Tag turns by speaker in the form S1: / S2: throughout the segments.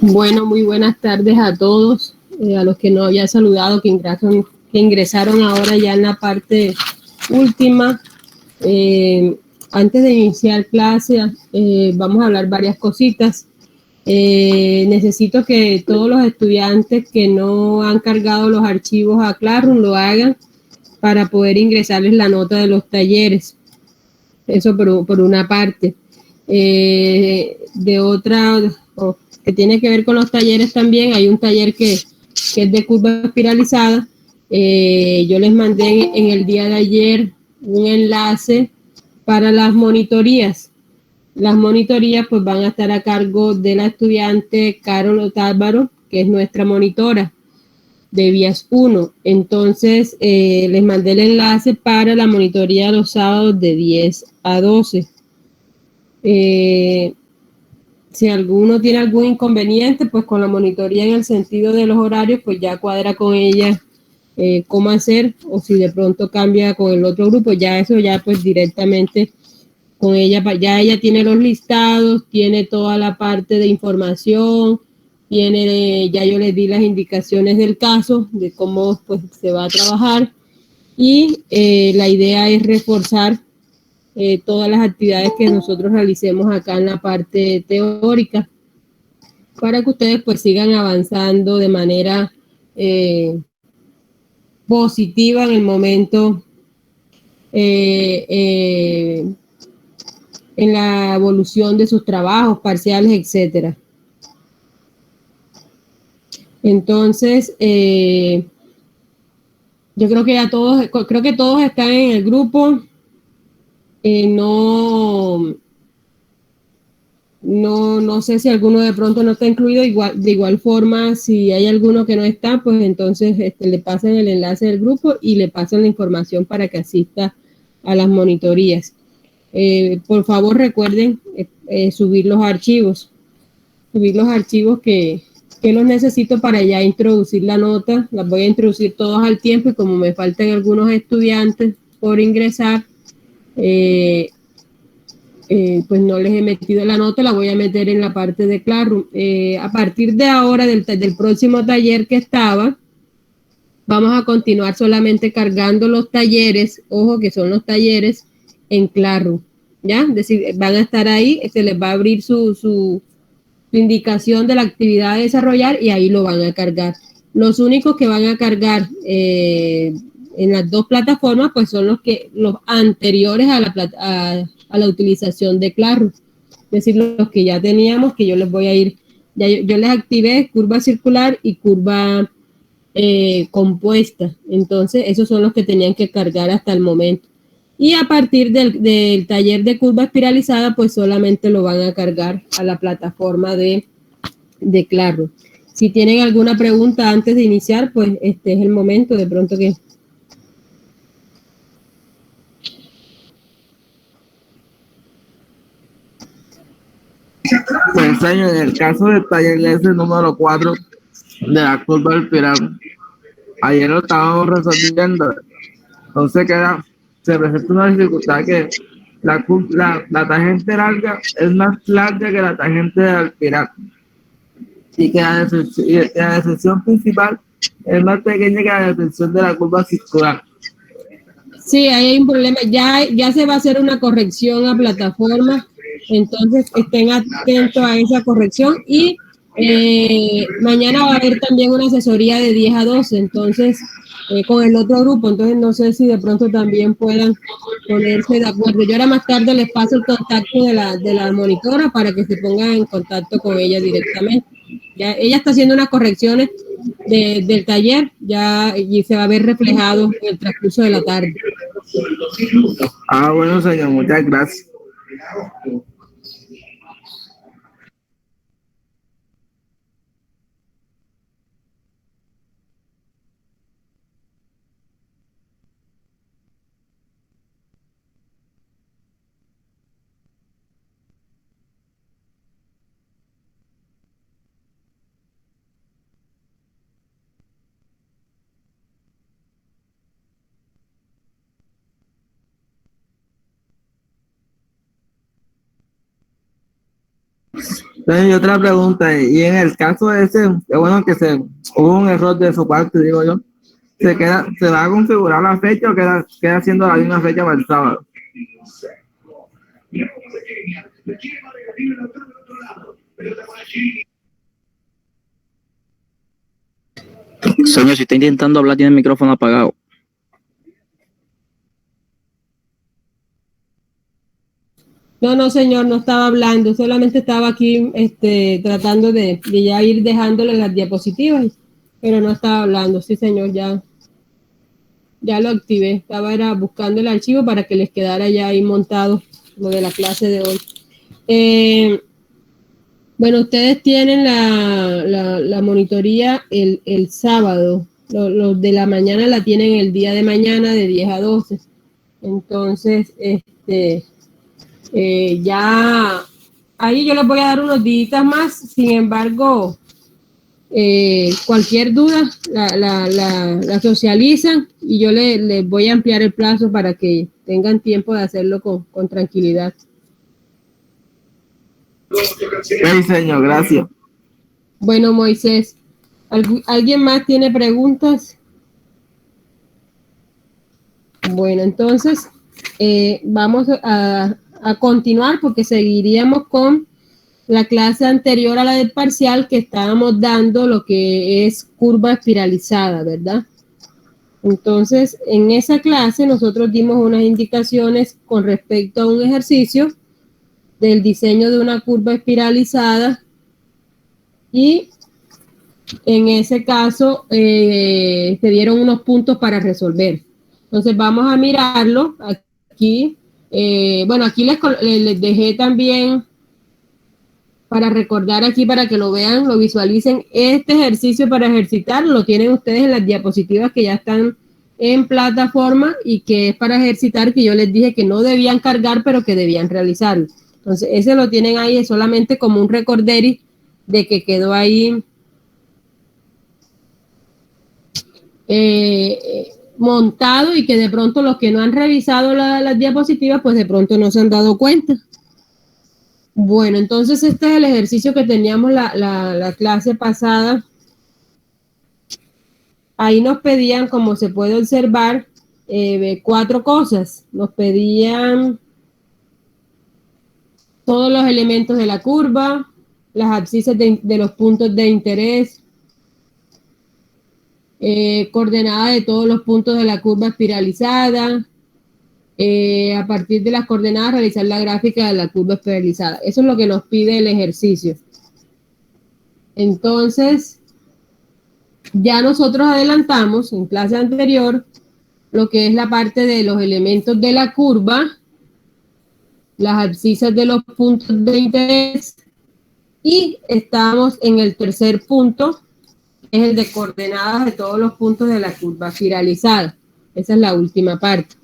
S1: Bueno, muy buenas tardes a todos, a los que no había saludado, que ingresaron ahora ya en la parte última. Antes de iniciar clase, vamos a hablar varias cositas. Necesito que todos los estudiantes que no han cargado los archivos a Classroom lo hagan para poder ingresarles la nota de los talleres. Eso por una parte. De otra, que tiene que ver con los talleres también, hay un taller que es de curva espiralizada. Yo les mandé en el día de ayer un enlace para las monitorías. Las monitorías pues van a estar a cargo de la estudiante Carol Otávaro, que es nuestra monitora de vías 1. Entonces, les mandé el enlace para la monitoría los sábados de 10 a 12. Si alguno tiene algún inconveniente, pues con la monitoría en el sentido de los horarios, pues ya cuadra con ella cómo hacer, o si de pronto cambia con el otro grupo, ya eso ya pues directamente con ella, ya ella tiene los listados, tiene toda la parte de información, ya yo les di las indicaciones del caso, de cómo pues se va a trabajar, y la idea es reforzar todas las actividades que nosotros realicemos acá en la parte teórica, para que ustedes pues sigan avanzando de manera positiva en el momento en la evolución de sus trabajos parciales, etcétera. Entonces, yo creo que todos están en el grupo. No sé si alguno de pronto no está incluido. De igual forma, si hay alguno que no está, pues entonces le pasan el enlace del grupo y le pasan la información para que asista a las monitorías. Por favor, recuerden subir los archivos que los necesito para ya introducir la nota. Las voy a introducir todos al tiempo, y como me faltan algunos estudiantes por ingresar, pues no les he metido la nota, la voy a meter en la parte de Classroom. A partir de ahora, del próximo taller que estaba, vamos a continuar solamente cargando los talleres, ojo que son los talleres en Classroom, ¿ya? Es decir, van a estar ahí, se les va a abrir su indicación de la actividad a desarrollar y ahí lo van a cargar. Los únicos que van a cargar en las dos plataformas pues son los anteriores a la utilización de Classroom, es decir, los que ya teníamos, que yo les voy a ir, yo les activé curva circular y curva compuesta. Entonces esos son los que tenían que cargar hasta el momento. Y a partir del taller de curva espiralizada, pues solamente lo van a cargar a la plataforma de Classroom. Si tienen alguna pregunta antes de iniciar, pues este es el momento, de pronto que...
S2: Pues, señor, en el caso del taller ese número 4 de la curva del pirámide, ayer lo estábamos resolviendo. Entonces se presenta una dificultad que la tangente larga es más larga que la tangente del pirámide, y que la decepción principal es más pequeña que la decepción de la curva circular.
S1: Sí, ahí hay un problema. Ya se va a hacer una corrección a plataforma, entonces estén atentos a esa corrección. Y mañana va a haber también una asesoría de 10 a 12, entonces con el otro grupo. Entonces no sé si de pronto también puedan ponerse de acuerdo. Yo ahora más tarde les paso el contacto de la monitora para que se pongan en contacto con ella directamente. Ya ella está haciendo unas correcciones del taller ya, y se va a ver reflejado en el transcurso de la tarde.
S2: Bueno, señor, muchas gracias. Entonces, y otra pregunta, y en el caso de ese, es bueno que hubo un error de su parte, digo yo, ¿se va a configurar la fecha o queda siendo la misma fecha para el sábado?
S3: Señor, si está intentando hablar, tiene el micrófono apagado.
S1: No, señor, no estaba hablando, solamente estaba aquí tratando de ya ir dejándole las diapositivas, pero no estaba hablando. Sí, señor, ya lo activé. Era buscando el archivo para que les quedara ya ahí montado lo de la clase de hoy. Bueno, ustedes tienen la monitoría el sábado. Los de la mañana la tienen el día de mañana de 10 a 12. Entonces, ya ahí yo les voy a dar unos días más. Sin embargo, cualquier duda la socializan y yo les voy a ampliar el plazo para que tengan tiempo de hacerlo con tranquilidad.
S2: Sí, señor, gracias.
S1: Bueno, Moisés, ¿alguien más tiene preguntas? Bueno, entonces vamos a continuar porque seguiríamos con la clase anterior a la del parcial que estábamos dando lo que es curva espiralizada, ¿verdad? Entonces, en esa clase nosotros dimos unas indicaciones con respecto a un ejercicio del diseño de una curva espiralizada y en ese caso se dieron unos puntos para resolver. Entonces vamos a mirarlo aquí. Bueno, aquí les dejé también para recordar aquí, para que lo vean, lo visualicen. Este ejercicio para ejercitar lo tienen ustedes en las diapositivas que ya están en plataforma y que es para ejercitar, que yo les dije que no debían cargar, pero que debían realizarlo. Entonces, ese lo tienen ahí, es solamente como un recorderi de que quedó ahí montado y que de pronto los que no han revisado las diapositivas, pues de pronto no se han dado cuenta. Bueno, entonces este es el ejercicio que teníamos la clase pasada. Ahí nos pedían, como se puede observar, 4 cosas. Nos pedían todos los elementos de la curva, las abscisas de los puntos de interés, coordenadas de todos los puntos de la curva espiralizada, a partir de las coordenadas realizar la gráfica de la curva espiralizada. Eso es lo que nos pide el ejercicio. Entonces, ya nosotros adelantamos en clase anterior lo que es la parte de los elementos de la curva, las abscisas de los puntos de interés, y estamos en el tercer punto, que es el de coordenadas de todos los puntos de la curva espiralizada. Esa es la última parte.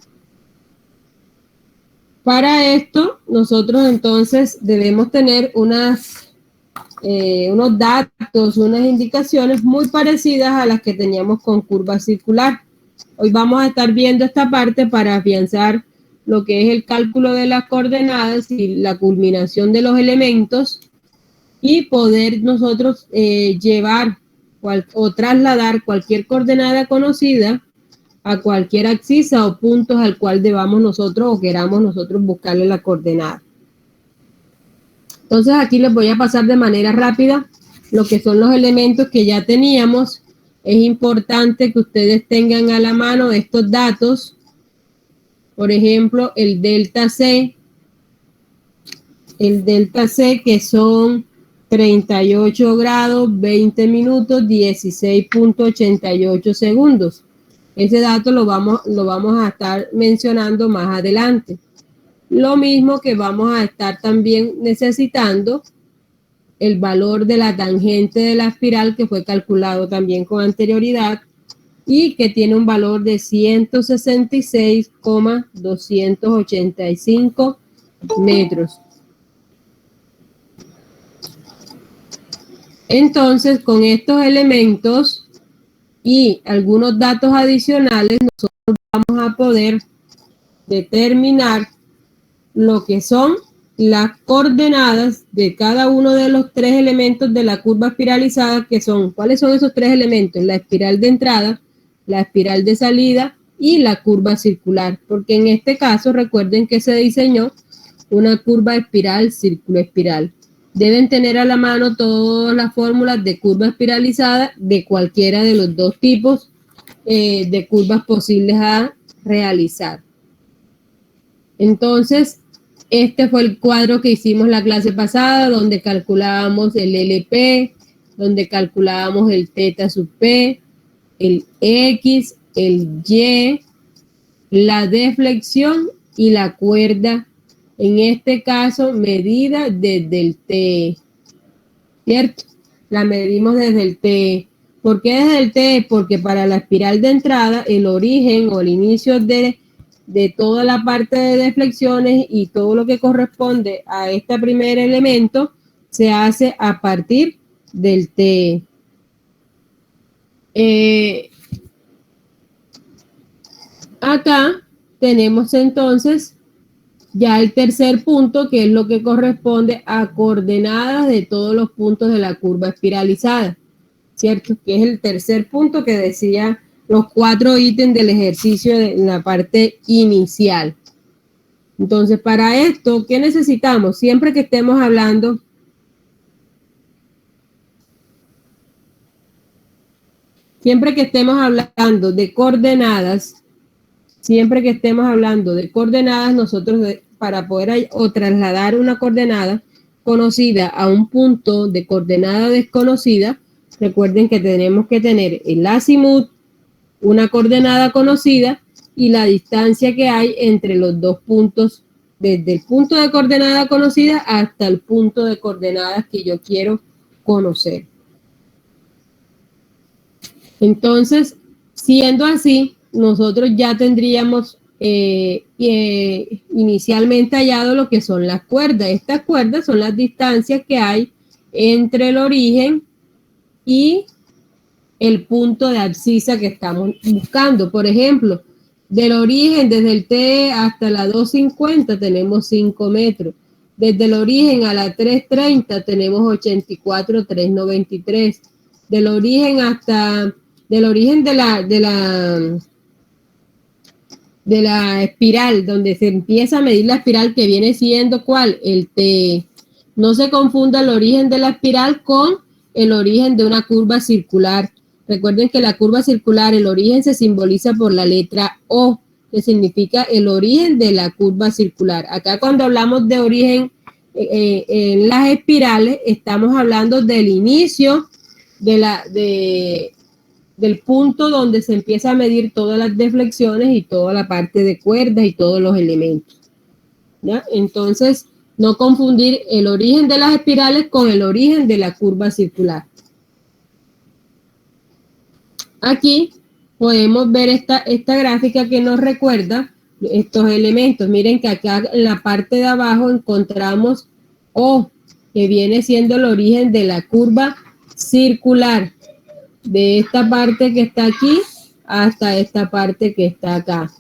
S1: Para esto, nosotros entonces debemos tener unos datos, unas indicaciones muy parecidas a las que teníamos con curva circular. Hoy vamos a estar viendo esta parte para afianzar lo que es el cálculo de las coordenadas y la culminación de los elementos y poder nosotros llevar o trasladar cualquier coordenada conocida a cualquier abscisa o puntos al cual debamos nosotros o queramos nosotros buscarle la coordenada. Entonces aquí les voy a pasar de manera rápida lo que son los elementos que ya teníamos. Es importante que ustedes tengan a la mano estos datos. Por ejemplo, el delta C que son 38 grados, 20 minutos, 16.88 segundos. Ese dato lo vamos a estar mencionando más adelante. Lo mismo que vamos a estar también necesitando el valor de la tangente de la espiral que fue calculado también con anterioridad y que tiene un valor de 166,285 metros. Entonces, con estos elementos y algunos datos adicionales, nosotros vamos a poder determinar lo que son las coordenadas de cada uno de los tres elementos de la curva espiralizada, que son, ¿cuáles son esos tres elementos? La espiral de entrada, la espiral de salida y la curva circular, porque en este caso recuerden que se diseñó una curva espiral, círculo espiral. Deben tener a la mano todas las fórmulas de curva espiralizada de cualquiera de los dos tipos de curvas posibles a realizar. Entonces, este fue el cuadro que hicimos la clase pasada, donde calculábamos el LP, donde calculábamos el teta sub P, el X, el Y, la deflexión y la cuerda, en este caso medida desde el T, ¿cierto? La medimos desde el T. ¿Por qué desde el T? Porque para la espiral de entrada, el origen o el inicio de toda la parte de deflexiones y todo lo que corresponde a este primer elemento se hace a partir del T. Acá tenemos entonces ya el tercer punto, que es lo que corresponde a coordenadas de todos los puntos de la curva espiralizada, ¿cierto? Que es el tercer punto que decía los 4 ítems del ejercicio en la parte inicial. Entonces, para esto, ¿qué necesitamos? Siempre que estemos hablando de coordenadas, nosotros para poder trasladar una coordenada conocida a un punto de coordenada desconocida, recuerden que tenemos que tener el azimut, una coordenada conocida y la distancia que hay entre los dos puntos, desde el punto de coordenada conocida hasta el punto de coordenadas que yo quiero conocer. Entonces, siendo así, nosotros ya tendríamos inicialmente hallado lo que son las cuerdas. Estas cuerdas son las distancias que hay entre el origen y el punto de abscisa que estamos buscando. Por ejemplo, del origen desde el T hasta la 250 tenemos 5 metros. Desde el origen a la 330 tenemos 84,393. Del origen de la espiral, donde se empieza a medir la espiral, que viene siendo ¿cuál? El T. No se confunda el origen de la espiral con el origen de una curva circular. Recuerden que la curva circular, el origen se simboliza por la letra O, que significa el origen de la curva circular. Acá cuando hablamos de origen en las espirales, estamos hablando del inicio del punto donde se empieza a medir todas las deflexiones y toda la parte de cuerdas y todos los elementos, ¿ya? Entonces, no confundir el origen de las espirales con el origen de la curva circular. Aquí podemos ver esta gráfica que nos recuerda estos elementos. Miren que acá en la parte de abajo encontramos O, que viene siendo el origen de la curva circular, de esta parte que está aquí hasta esta parte que está acá.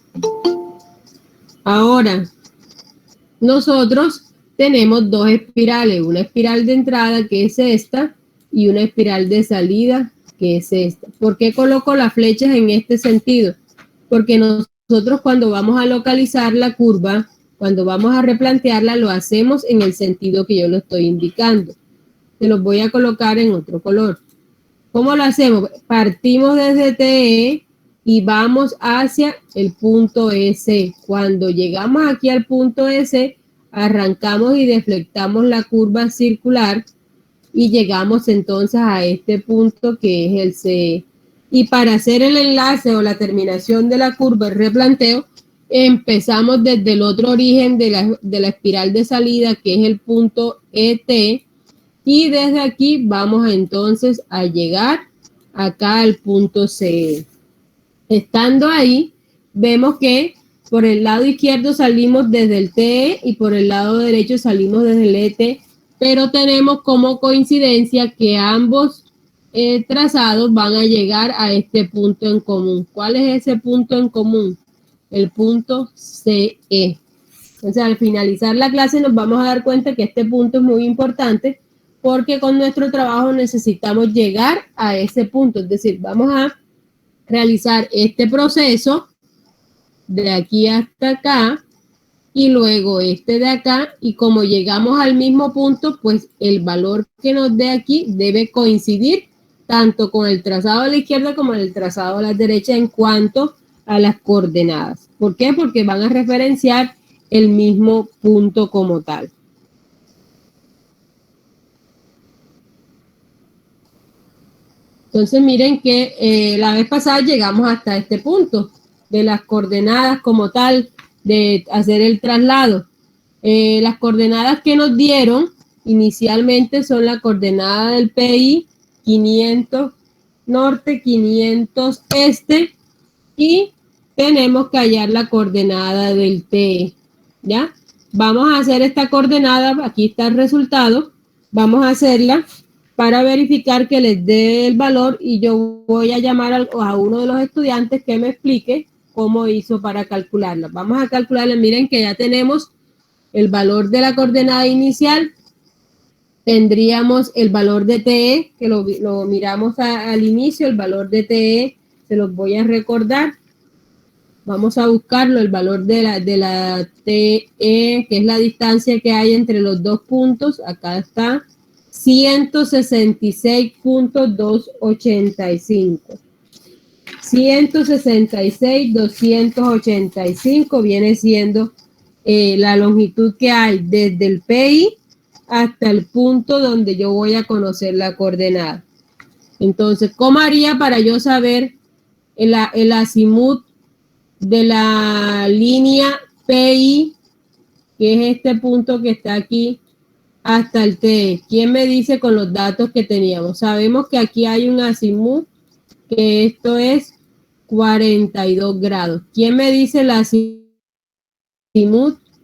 S1: Ahora, nosotros tenemos dos espirales, una espiral de entrada que es esta y una espiral de salida que es esta. ¿Por qué coloco las flechas en este sentido? Porque nosotros cuando vamos a localizar la curva, cuando vamos a replantearla, lo hacemos en el sentido que yo lo estoy indicando. Se los voy a colocar en otro color. ¿Cómo lo hacemos? Partimos desde TE y vamos hacia el punto S. Cuando llegamos aquí al punto S, arrancamos y deflectamos la curva circular y llegamos entonces a este punto que es el CE. Y para hacer el enlace o la terminación de la curva, el replanteo, empezamos desde el otro origen de la espiral de salida, que es el punto ET, y desde aquí vamos entonces a llegar acá al punto CE. Estando ahí, vemos que por el lado izquierdo salimos desde el TE y por el lado derecho salimos desde el ET, pero tenemos como coincidencia que ambos trazados van a llegar a este punto en común. ¿Cuál es ese punto en común? El punto CE. Entonces, al finalizar la clase nos vamos a dar cuenta que este punto es muy importante porque con nuestro trabajo necesitamos llegar a ese punto. Es decir, vamos a realizar este proceso de aquí hasta acá y luego este de acá, y como llegamos al mismo punto, pues el valor que nos dé aquí debe coincidir tanto con el trazado a la izquierda como el trazado a la derecha en cuanto a las coordenadas. ¿Por qué? Porque van a referenciar el mismo punto como tal. Entonces miren que la vez pasada llegamos hasta este punto de las coordenadas como tal, de hacer el traslado. Las coordenadas que nos dieron inicialmente son la coordenada del PI, 500 norte, 500 este, y tenemos que hallar la coordenada del TE, ¿ya? Vamos a hacer esta coordenada, aquí está el resultado, vamos a hacerla para verificar que les dé el valor y yo voy a llamar a uno de los estudiantes que me explique cómo hizo para calcularla. Vamos a calcularla, miren que ya tenemos el valor de la coordenada inicial, tendríamos el valor de TE, que lo miramos al inicio, el valor de TE, se los voy a recordar. Vamos a buscarlo, el valor de la TE, que es la distancia que hay entre los dos puntos. Acá está, 166.285. 166.285 viene siendo la longitud que hay desde el PI hasta el punto donde yo voy a conocer la coordenada. Entonces, ¿cómo haría para yo saber el azimut de la línea PI, que es este punto que está aquí, hasta el TE? ¿Quién me dice con los datos que teníamos? Sabemos que aquí hay un azimut, que esto es 42 grados. ¿Quién me dice el azimut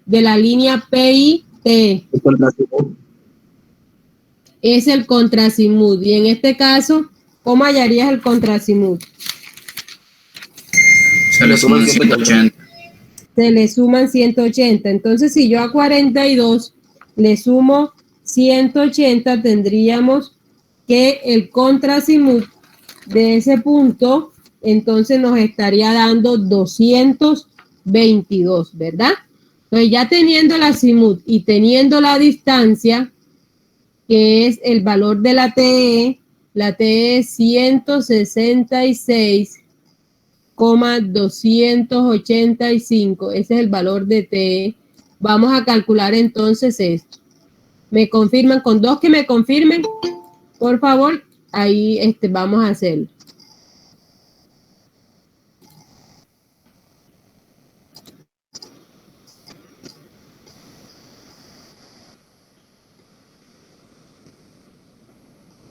S1: de la línea PI-TE? Es el contrazimut. Y en este caso, ¿cómo hallarías el contrazimut?
S3: Se le suman 180.
S1: Se le suman 180. Entonces, si yo a 42 le sumo 180, tendríamos que el contrazimut de ese punto, entonces nos estaría dando 222, ¿verdad? Entonces, ya teniendo el azimut y teniendo la distancia, que es el valor de la TE es 166,285, ese es el valor de TE. Vamos a calcular entonces esto. ¿Me confirman? Con dos que me confirmen, por favor, ahí vamos a hacerlo.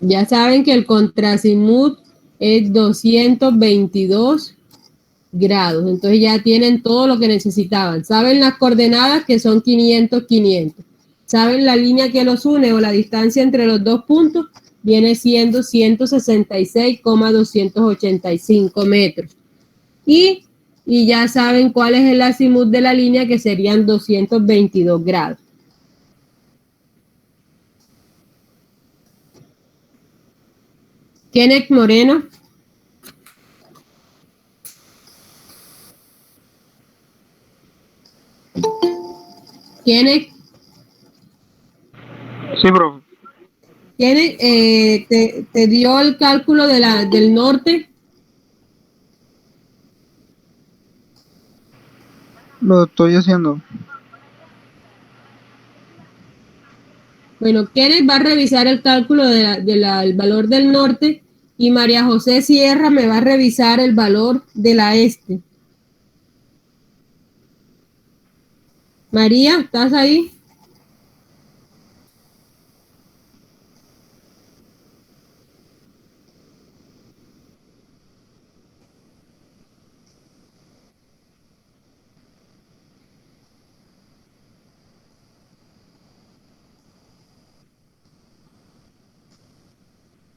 S1: Ya saben que el contrazimut es 222 grados. Entonces ya tienen todo lo que necesitaban. Saben las coordenadas, que son 500, 500. Saben la línea que los une o la distancia entre los dos puntos, viene siendo 166,285 metros. Y ya saben cuál es el azimut de la línea, que serían 222 grados. Kenneth Moreno. Kenneth.
S4: Sí, profe.
S1: Kenneth, te dio el cálculo del norte.
S4: Lo estoy haciendo.
S1: Bueno, Kenneth va a revisar el cálculo del valor del norte y María José Sierra me va a revisar el valor de la este. María, ¿estás ahí?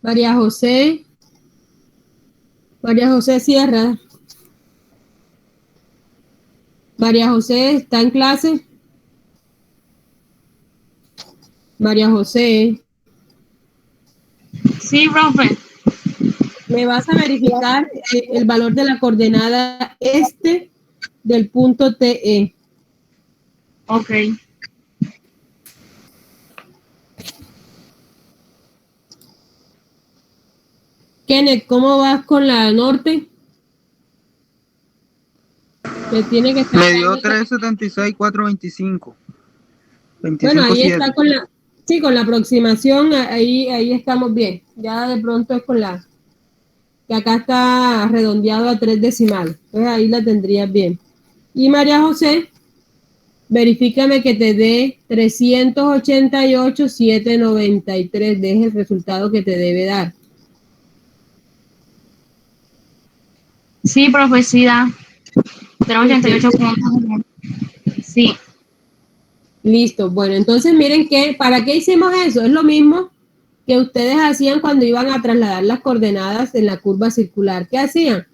S1: María José Sierra. María José, ¿está en clase? María José,
S5: Sí, profe.
S1: me vas a verificar el valor de la coordenada este del punto TE.
S5: Ok.
S1: Kenneth, ¿cómo vas con la norte? Que tiene que estar
S4: Me dio
S1: dando-
S4: 376, 425.
S1: Bueno,
S4: 25,
S1: ahí
S4: 7.
S1: está con la aproximación, ahí estamos bien. Ya de pronto es con que acá está redondeado a 3 decimales. Entonces ahí la tendrías bien. Y María José, verifícame que te dé 388,793. Es el resultado que te debe dar.
S5: Sí, profe, sí da. 388 puntos. Sí.
S1: Listo. Bueno, entonces miren que, ¿para qué hicimos eso? Es lo mismo que ustedes hacían cuando iban a trasladar las coordenadas en la curva circular. ¿Qué hacían?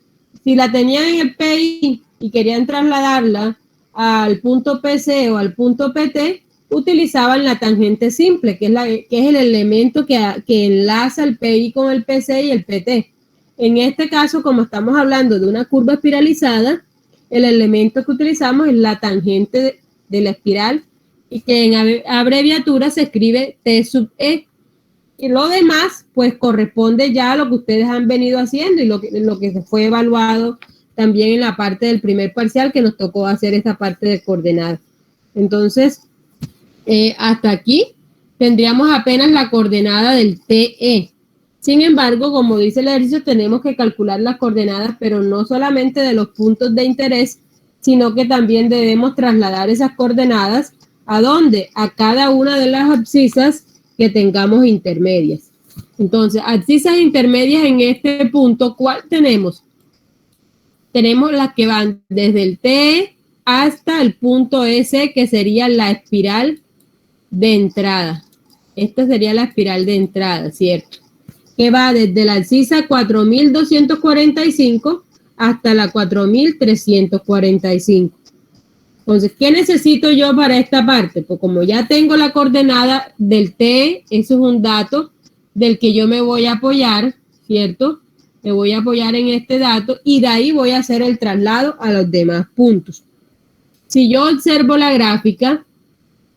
S1: Si la tenían en el PI y querían trasladarla al punto PC o al punto PT, utilizaban la tangente simple, que es el elemento que enlaza el PI con el PC y el PT. En este caso, como estamos hablando de una curva espiralizada, el elemento que utilizamos es la tangente de la espiral y que en abreviatura se escribe T sub E. Y lo demás, pues corresponde ya a lo que ustedes han venido haciendo y lo que se fue evaluado también en la parte del primer parcial que nos tocó hacer esta parte de coordenadas. Entonces, hasta aquí tendríamos apenas la coordenada del TE. Sin embargo, como dice el ejercicio, tenemos que calcular las coordenadas, pero no solamente de los puntos de interés, sino que también debemos trasladar esas coordenadas ¿a dónde? A cada una de las abscisas que tengamos intermedias. Entonces, abscisas intermedias en este punto, ¿cuál tenemos? Tenemos las que van desde el T hasta el punto S, que sería la espiral de entrada. Esta sería la espiral de entrada, ¿cierto? Que va desde la abscisa 4245 hasta la 4345. Entonces, ¿qué necesito yo para esta parte? Pues como ya tengo la coordenada del T, eso es un dato del que yo me voy a apoyar, ¿cierto? Me voy a apoyar en este dato y de ahí voy a hacer el traslado a los demás puntos. Si yo observo la gráfica,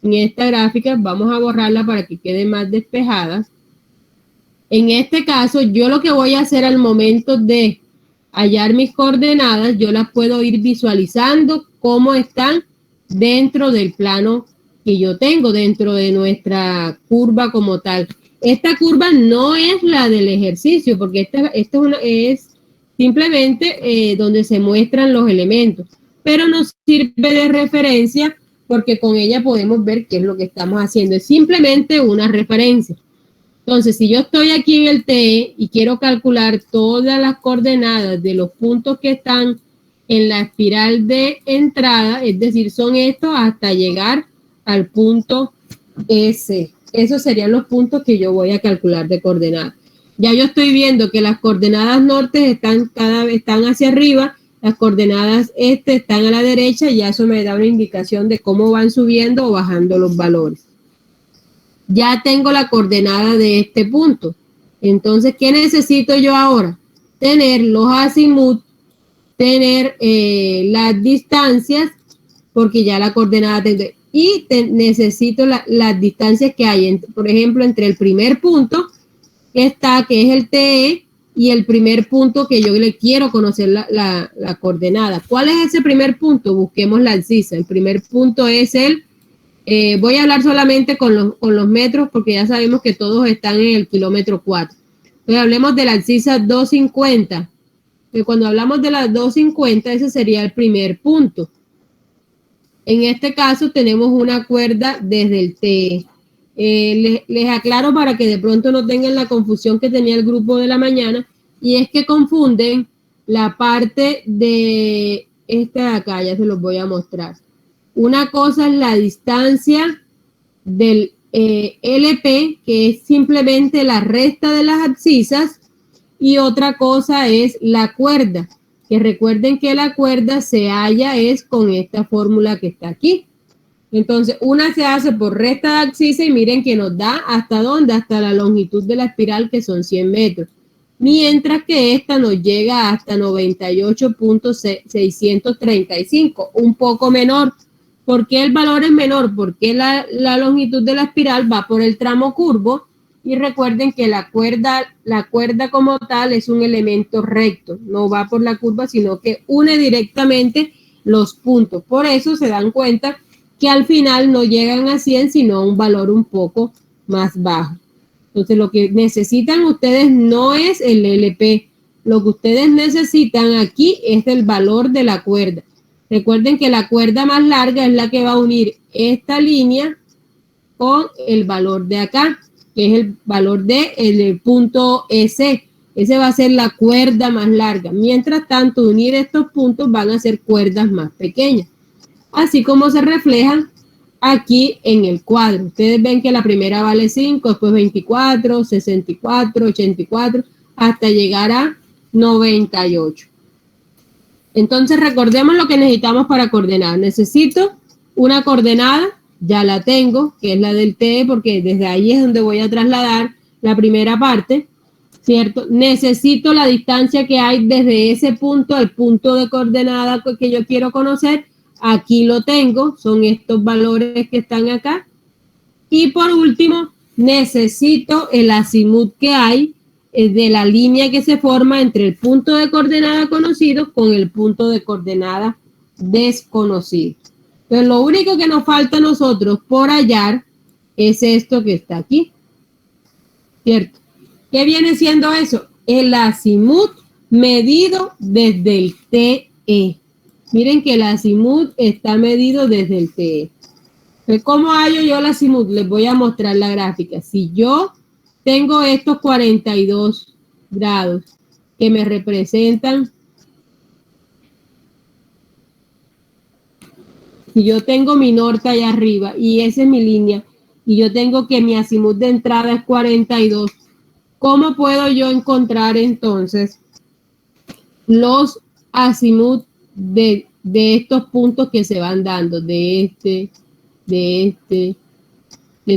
S1: en esta gráfica, vamos a borrarla para que quede más despejada. En este caso, yo lo que voy a hacer al momento de hallar mis coordenadas, yo las puedo ir visualizando cómo están dentro del plano que yo tengo, dentro de nuestra curva como tal. Esta curva no es la del ejercicio, porque esta es simplemente donde se muestran los elementos, pero nos sirve de referencia porque con ella podemos ver qué es lo que estamos haciendo. Es simplemente una referencia. Entonces, si yo estoy aquí en el TE y quiero calcular todas las coordenadas de los puntos que están en la espiral de entrada, es decir, son estos hasta llegar al punto S. Esos serían los puntos que yo voy a calcular de coordenadas. Ya yo estoy viendo que las coordenadas norte están hacia arriba, las coordenadas este están a la derecha y ya eso me da una indicación de cómo van subiendo o bajando los valores. Ya tengo la coordenada de este punto. Entonces, ¿qué necesito yo ahora? Tener los azimut, tener las distancias, porque ya la coordenada tengo. Y necesito las distancias que hay, por ejemplo, entre el primer punto que está, que es el TE, y el primer punto que yo le quiero conocer la coordenada. ¿Cuál es ese primer punto? Busquemos la abscisa. El primer punto es el... voy a hablar solamente con los metros porque ya sabemos que todos están en el kilómetro 4. Entonces hablemos de la abscisa 250. Cuando hablamos de la 250, ese sería el primer punto. En este caso tenemos una cuerda desde el T. Les aclaro para que de pronto no tengan la confusión que tenía el grupo de la mañana, y es que confunden la parte de esta de acá, ya se los voy a mostrar. Una cosa es la distancia del LP, que es simplemente la resta de las abscisas, y otra cosa es la cuerda, que recuerden que la cuerda se halla es con esta fórmula que está aquí. Entonces, una se hace por recta de abscisa y miren que nos da hasta dónde, hasta la longitud de la espiral, que son 100 metros. Mientras que esta nos llega hasta 98.635, un poco menor. ¿Por qué el valor es menor? Porque la longitud de la espiral va por el tramo curvo, y recuerden que la cuerda como tal es un elemento recto, no va por la curva, sino que une directamente los puntos. Por eso se dan cuenta que al final no llegan a 100, sino a un valor un poco más bajo. Entonces, lo que necesitan ustedes no es el LP. Lo que ustedes necesitan aquí es el valor de la cuerda. Recuerden que la cuerda más larga es la que va a unir esta línea con el valor de acá, que es el valor del punto EC. Ese va a ser la cuerda más larga. Mientras tanto, unir estos puntos van a ser cuerdas más pequeñas. Así como se reflejan aquí en el cuadro. Ustedes ven que la primera vale 5, después 24, 64, 84, hasta llegar a 98. Entonces recordemos lo que necesitamos para coordenar. Necesito una coordenada, ya la tengo, que es la del TE, porque desde ahí es donde voy a trasladar la primera parte, ¿cierto? Necesito la distancia que hay desde ese punto al punto de coordenada que yo quiero conocer. Aquí lo tengo, son estos valores que están acá. Y por último, necesito el azimut que hay de la línea que se forma entre el punto de coordenada conocido con el punto de coordenada desconocido. Entonces, lo único que nos falta a nosotros por hallar es esto que está aquí, ¿cierto? ¿Qué viene siendo eso? El azimut medido desde el TE. Miren que el azimut está medido desde el TE. ¿Cómo hallo yo el azimut? Les voy a mostrar la gráfica. Si yo tengo estos 42 grados que me representan, si yo tengo mi norte allá arriba y esa es mi línea, y yo tengo que mi azimut de entrada es 42, ¿cómo puedo yo encontrar entonces los azimut de estos puntos que se van dando, de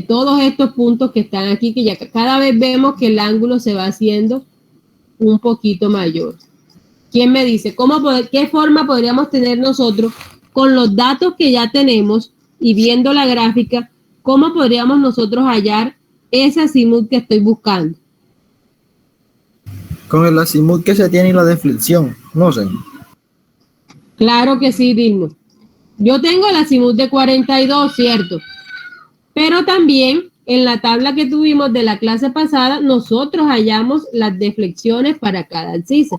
S1: todos estos puntos que están aquí, que ya cada vez vemos que el ángulo se va haciendo un poquito mayor? ¿Quién me dice qué forma podríamos tener nosotros con los datos que ya tenemos y viendo la gráfica, cómo podríamos nosotros hallar ese azimut que estoy buscando?
S6: Con el azimut que se tiene y la deflexión, no sé.
S1: Claro que sí, Dilma. Yo tengo el azimut de 42, ¿cierto? Pero también en la tabla que tuvimos de la clase pasada, nosotros hallamos las deflexiones para cada abscisa.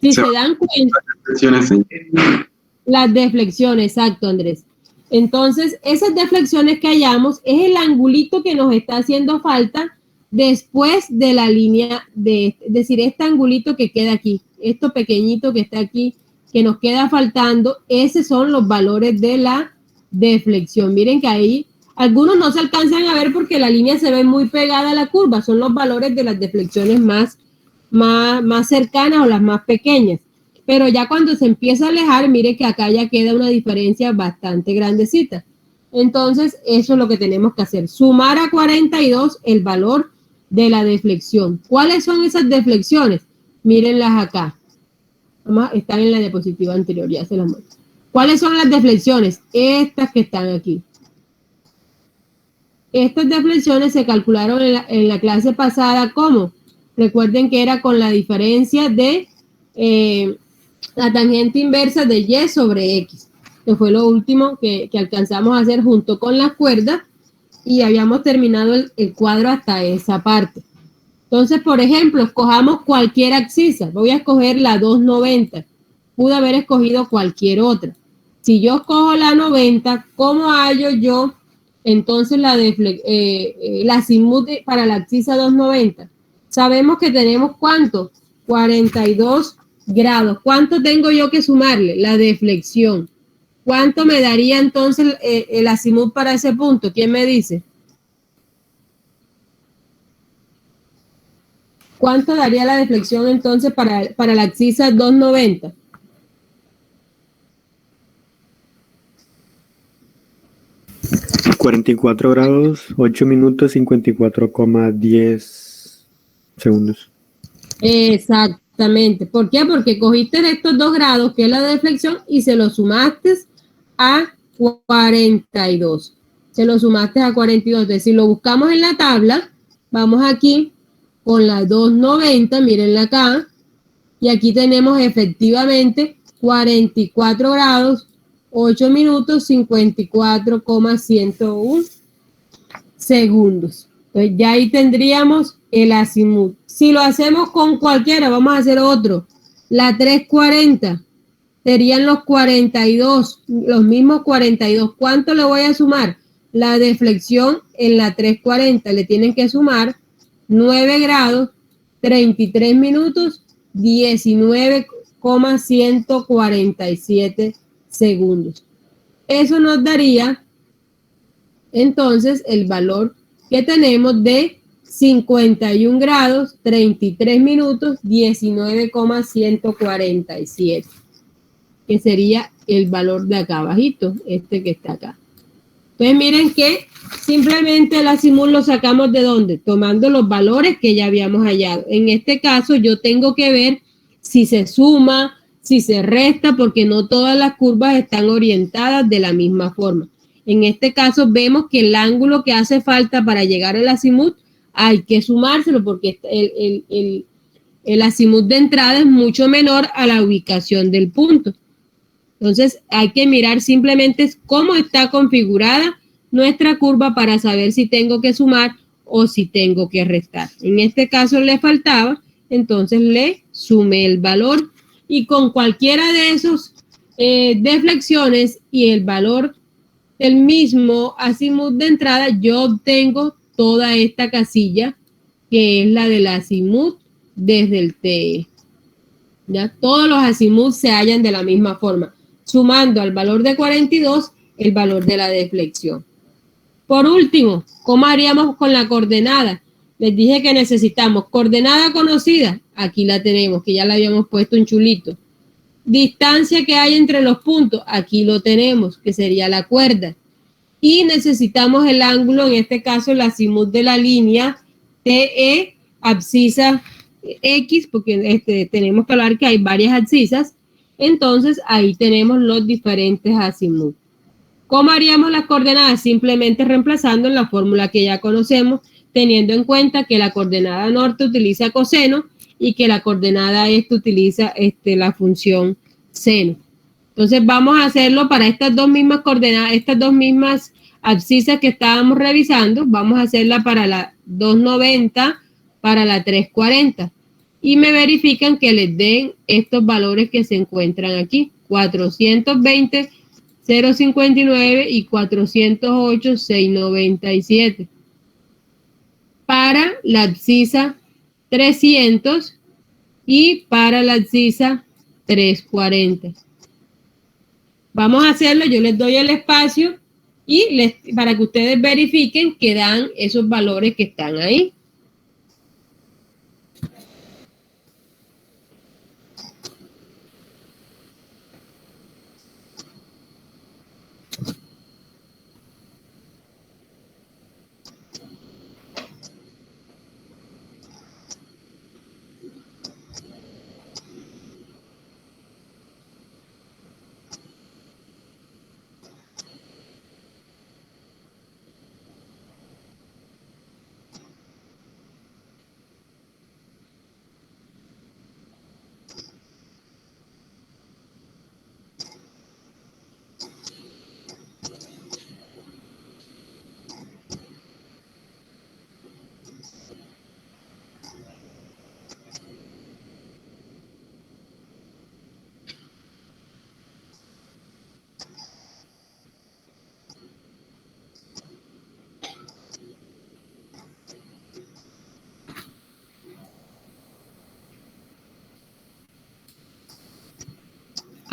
S1: Si se dan cuenta, las deflexiones, exacto, Andrés. Entonces, esas deflexiones que hallamos es el angulito que nos está haciendo falta después de la línea es decir, este angulito que queda aquí, esto pequeñito que está aquí, que nos queda faltando, esos son los valores de la deflexión. Miren que ahí algunos no se alcanzan a ver porque la línea se ve muy pegada a la curva, son los valores de las deflexiones más cercanas o las más pequeñas. Pero ya cuando se empieza a alejar, mire que acá ya queda una diferencia bastante grandecita. Entonces, eso es lo que tenemos que hacer. Sumar a 42 el valor de la deflexión. ¿Cuáles son esas deflexiones? Mírenlas acá. Están en la diapositiva anterior, ya se las muestro. ¿Cuáles son las deflexiones? Estas que están aquí. Estas deflexiones se calcularon en la clase pasada. ¿Cómo? Recuerden que era con la diferencia de la tangente inversa de Y sobre X, que fue lo último que alcanzamos a hacer junto con las cuerdas, y habíamos terminado el cuadro hasta esa parte. Entonces, por ejemplo, escojamos cualquier abscisa. Voy a escoger la 290. Pude haber escogido cualquier otra. Si yo escojo la 90, ¿cómo hallo yo entonces la azimut para la abscisa 290? Sabemos que tenemos ¿cuánto? 42 grados. ¿Cuánto tengo yo que sumarle? La deflexión. ¿Cuánto me daría entonces el azimut para ese punto? ¿Quién me dice? ¿Cuánto daría la deflexión entonces para la abscisa 290?
S7: 44 grados, 8 minutos, 54,10 segundos.
S1: Exactamente. ¿Por qué? Porque cogiste estos 2 grados, que es la deflexión, y se lo sumaste a 42. Se lo sumaste a 42. Entonces, si lo buscamos en la tabla, vamos aquí con la 290, mírenla acá, y aquí tenemos efectivamente 44 grados, 8 minutos, 54,101 segundos. Entonces ya ahí tendríamos el azimut. Si lo hacemos con cualquiera, vamos a hacer otro. La 340 serían los 42, los mismos 42. ¿Cuánto le voy a sumar? La deflexión en la 340 le tienen que sumar 9 grados, 33 minutos, 19,147 segundos. Eso nos daría entonces el valor que tenemos de 51 grados, 33 minutos, 19,147, que sería el valor de acá abajito, este que está acá. Entonces miren que simplemente el azimut lo sacamos ¿de dónde? Tomando los valores que ya habíamos hallado. En este caso yo tengo que ver si se suma, si se resta, porque no todas las curvas están orientadas de la misma forma. En este caso vemos que el ángulo que hace falta para llegar al azimut hay que sumárselo porque el azimut de entrada es mucho menor a la ubicación del punto. Entonces hay que mirar simplemente cómo está configurada nuestra curva para saber si tengo que sumar o si tengo que restar. En este caso le faltaba, entonces le sumé el valor y con cualquiera de esos deflexiones y el valor del mismo azimut de entrada, yo obtengo toda esta casilla que es la del azimut desde el TE. ¿Ya? Todos los azimuts se hallan de la misma forma, sumando al valor de 42 el valor de la deflexión. Por último, ¿cómo haríamos con la coordenada? Les dije que necesitamos coordenada conocida, aquí la tenemos, que ya la habíamos puesto en chulito. Distancia que hay entre los puntos, aquí lo tenemos, que sería la cuerda. Y necesitamos el ángulo, en este caso el azimut de la línea TE, abscisa X, porque tenemos que hablar que hay varias abscisas. Entonces ahí tenemos los diferentes azimuts. ¿Cómo haríamos las coordenadas? Simplemente reemplazando en la fórmula que ya conocemos, teniendo en cuenta que la coordenada norte utiliza coseno y que la coordenada este utiliza la función seno. Entonces vamos a hacerlo para estas dos mismas coordenadas, estas dos mismas abscisas que estábamos revisando. Vamos a hacerla para la 290, para la 340. Y me verifican que les den estos valores que se encuentran aquí. 420, 0,59 y 408, 697. Para la abscisa 300 y para la abscisa 340. Vamos a hacerlo, yo les doy el espacio y para que ustedes verifiquen que dan esos valores que están ahí.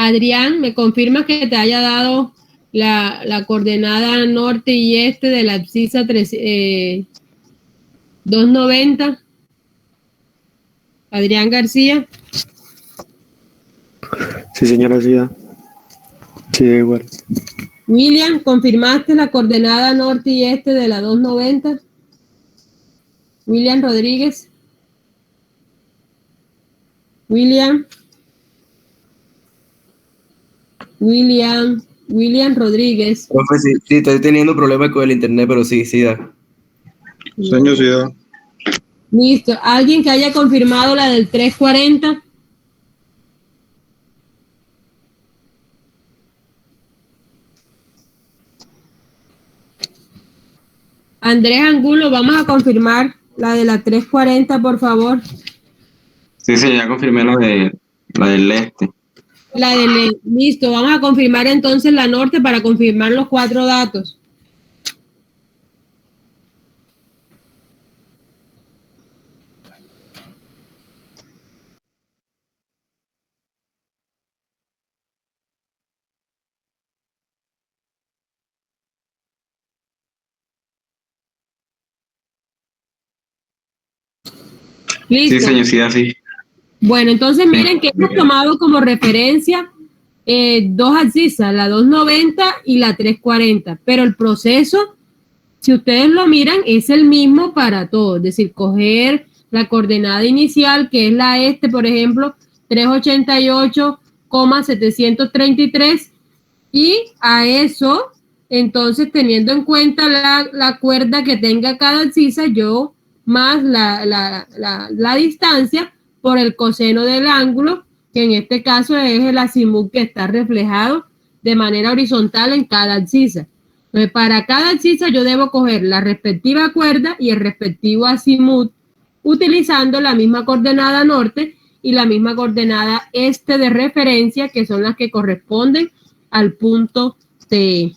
S1: Adrián, ¿me confirmas que te haya dado la coordenada norte y este de la abscisa 290? Adrián García.
S7: Sí, señora Cida. Sí, igual.
S1: William, ¿confirmaste la coordenada norte y este de la 290? William Rodríguez. William Rodríguez.
S8: Profe, sí, estoy teniendo problemas con el internet, pero sí, da.
S6: Sueño ciudad.
S1: Listo. ¿Alguien que haya confirmado la del 340? Andrés Angulo, vamos a confirmar la de la 340, por favor.
S8: Sí, ya confirmé la del este.
S1: Listo, vamos a confirmar entonces la norte para confirmar los 4 datos. Listo.
S8: Sí, señor, sí.
S1: Bueno, entonces miren que hemos tomado como referencia 2 abscisas, la 290 y la 340, pero el proceso, si ustedes lo miran, es el mismo para todos, es decir, coger la coordenada inicial, que es la este, por ejemplo, 388,733, y a eso, entonces, teniendo en cuenta la cuerda que tenga cada abscisa, yo más la distancia por el coseno del ángulo, que en este caso es el azimut que está reflejado de manera horizontal en cada abscisa. Entonces, para cada abscisa yo debo coger la respectiva cuerda y el respectivo azimut utilizando la misma coordenada norte y la misma coordenada este de referencia, que son las que corresponden al punto T.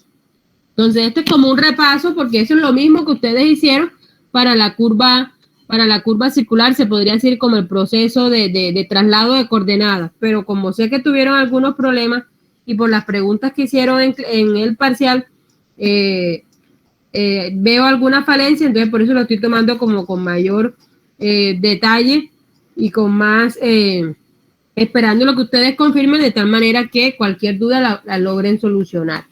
S1: Entonces, esto es como un repaso, porque eso es lo mismo que ustedes hicieron para la curva circular, se podría decir como el proceso de traslado de coordenadas, pero como sé que tuvieron algunos problemas y por las preguntas que hicieron en el parcial, veo alguna falencia, entonces por eso lo estoy tomando como con mayor detalle y con más, esperando lo que ustedes confirmen, de tal manera que cualquier duda la logren solucionar.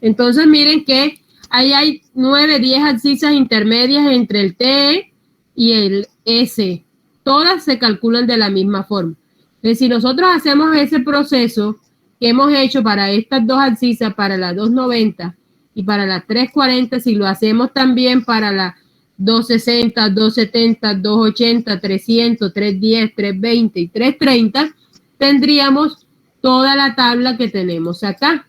S1: Entonces miren que ahí hay 9, 10 abscisas intermedias entre el T y el S. Todas se calculan de la misma forma. Entonces, si nosotros hacemos ese proceso que hemos hecho para estas 2 abscisas, para la 290 y para la 340, si lo hacemos también para la 260, 270, 280, 300, 310, 320 y 330, tendríamos toda la tabla que tenemos acá.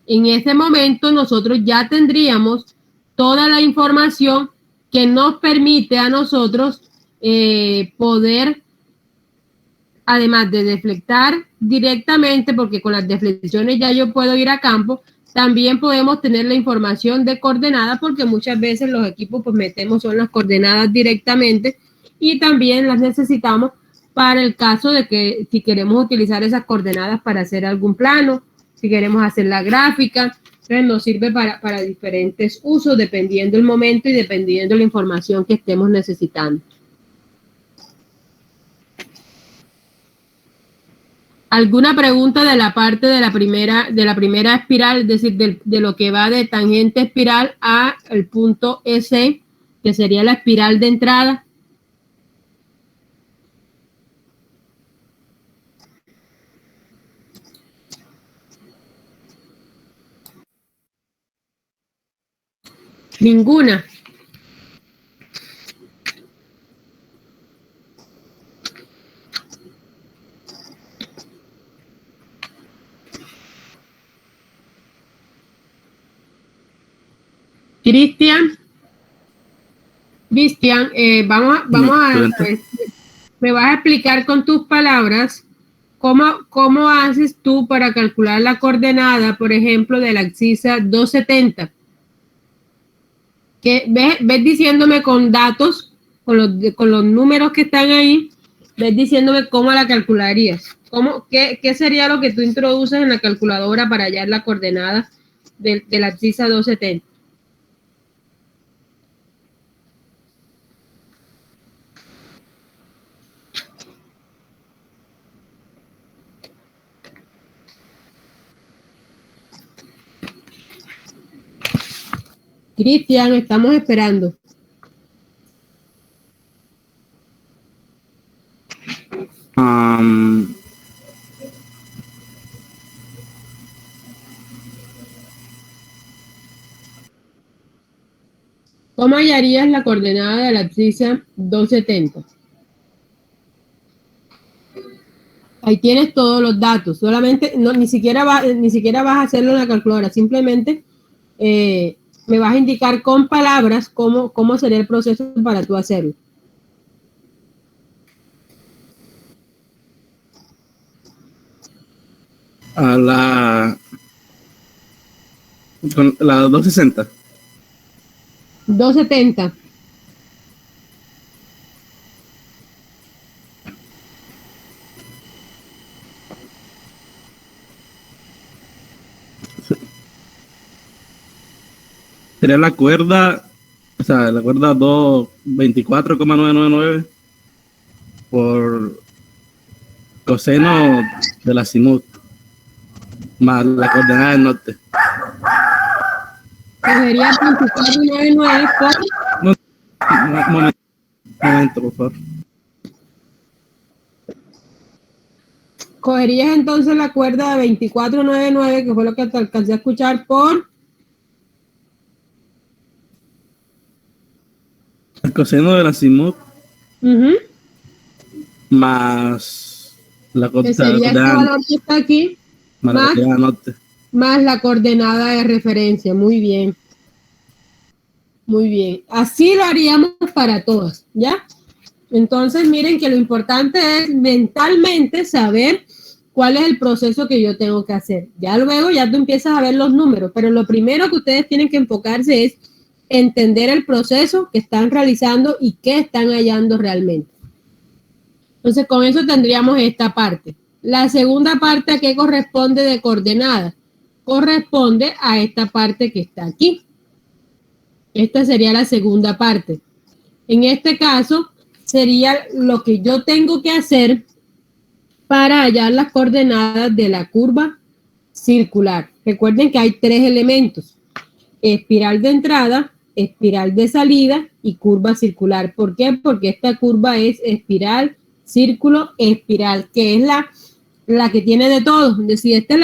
S1: En ese momento nosotros ya tendríamos toda la información que nos permite a nosotros poder, además de deflectar directamente, porque con las deflecciones ya yo puedo ir a campo, también podemos tener la información de coordenadas, porque muchas veces los equipos pues metemos son las coordenadas directamente y también las necesitamos para el caso de que si queremos utilizar esas coordenadas para hacer algún plano, si queremos hacer la gráfica, entonces nos sirve para diferentes usos dependiendo el momento y dependiendo la información que estemos necesitando. ¿Alguna pregunta de la parte de la primera espiral, es decir, de lo que va de tangente espiral a el punto S, que sería la espiral de entrada? Ninguna. Cristian, vamos a me vas a explicar con tus palabras cómo haces tú para calcular la coordenada, por ejemplo, de la abscisa 270. Que ves diciéndome con datos, con los números que están ahí, ves diciéndome cómo la calcularías. ¿Qué sería lo que tú introduces en la calculadora para hallar la coordenada de la abscisa 270? Cristian, estamos esperando. ¿Cómo hallarías la coordenada de la abscisa 270? Ahí tienes todos los datos, solamente ni siquiera vas a hacerlo en la calculadora, simplemente me vas a indicar con palabras cómo sería el proceso para tú hacerlo.
S2: A la 260.
S1: 270.
S2: Sería la cuerda, o sea, la cuerda 224,999 por coseno de la azimut más la coordenada del norte.
S1: Cogería 2499 por...
S2: Momento, por favor.
S1: Cogerías entonces la cuerda de 2499, que fue lo que te alcancé a escuchar, por...
S2: El coseno de la azimut más la
S1: que sería este valor que está aquí, más la coordenada de referencia. Muy bien. Muy bien. Así lo haríamos para todas, ¿ya? Entonces, miren que lo importante es mentalmente saber cuál es el proceso que yo tengo que hacer. Ya luego ya tú empiezas a ver los números, pero lo primero que ustedes tienen que enfocarse es entender el proceso que están realizando y qué están hallando realmente. Entonces, con eso tendríamos esta parte. La segunda parte, ¿a qué corresponde de coordenadas? Corresponde a esta parte que está aquí. Esta sería la segunda parte. En este caso, sería lo que yo tengo que hacer para hallar las coordenadas de la curva circular. Recuerden que hay 3 elementos: espiral de entrada, espiral de salida y curva circular. ¿Por qué? Porque esta curva es espiral, círculo, espiral, que es la que tiene de todo. Es decir, esta es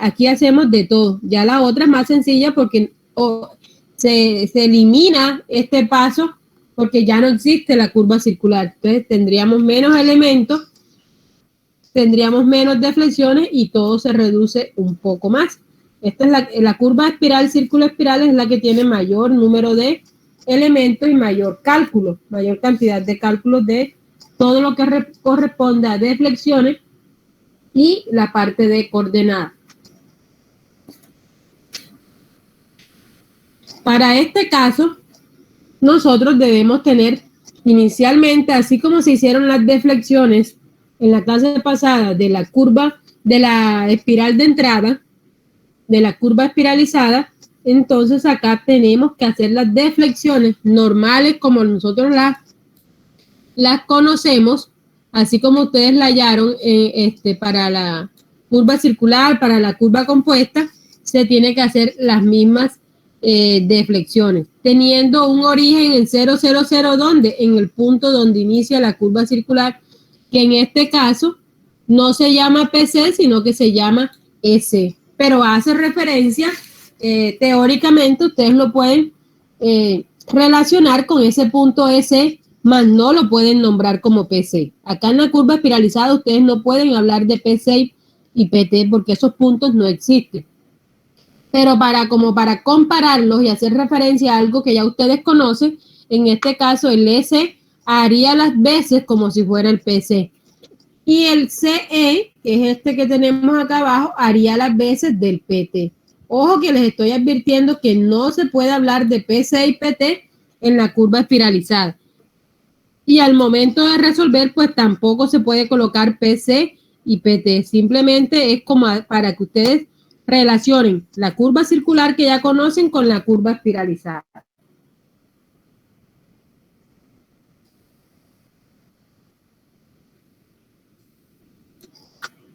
S1: aquí hacemos de todo. Ya la otra es más sencilla porque se elimina este paso porque ya no existe la curva circular. Entonces tendríamos menos elementos, tendríamos menos deflexiones y todo se reduce un poco más. Esta es la curva espiral, círculo, espiral es la que tiene mayor número de elementos y mayor cálculo, mayor cantidad de cálculos de todo lo que corresponde a deflexiones y la parte de coordenadas. Para este caso, nosotros debemos tener inicialmente, así como se hicieron las deflexiones en la clase pasada de la curva, de la espiral de entrada, de la curva espiralizada, entonces acá tenemos que hacer las deflexiones normales como nosotros las conocemos, así como ustedes la hallaron para la curva circular, para la curva compuesta, se tiene que hacer las mismas deflexiones, teniendo un origen en 0, 0, 0, ¿dónde? En el punto donde inicia la curva circular, que en este caso no se llama PC, sino que se llama S, pero hace referencia, teóricamente ustedes lo pueden relacionar con ese punto S, más no lo pueden nombrar como PC. Acá en la curva espiralizada ustedes no pueden hablar de PC y PT porque esos puntos no existen. Pero para compararlos y hacer referencia a algo que ya ustedes conocen, en este caso el S haría las veces como si fuera el PC. Y el CE, que es este que tenemos acá abajo, haría las veces del PT. Ojo que les estoy advirtiendo que no se puede hablar de PC y PT en la curva espiralizada. Y al momento de resolver, pues tampoco se puede colocar PC y PT. Simplemente es como para que ustedes relacionen la curva circular que ya conocen con la curva espiralizada.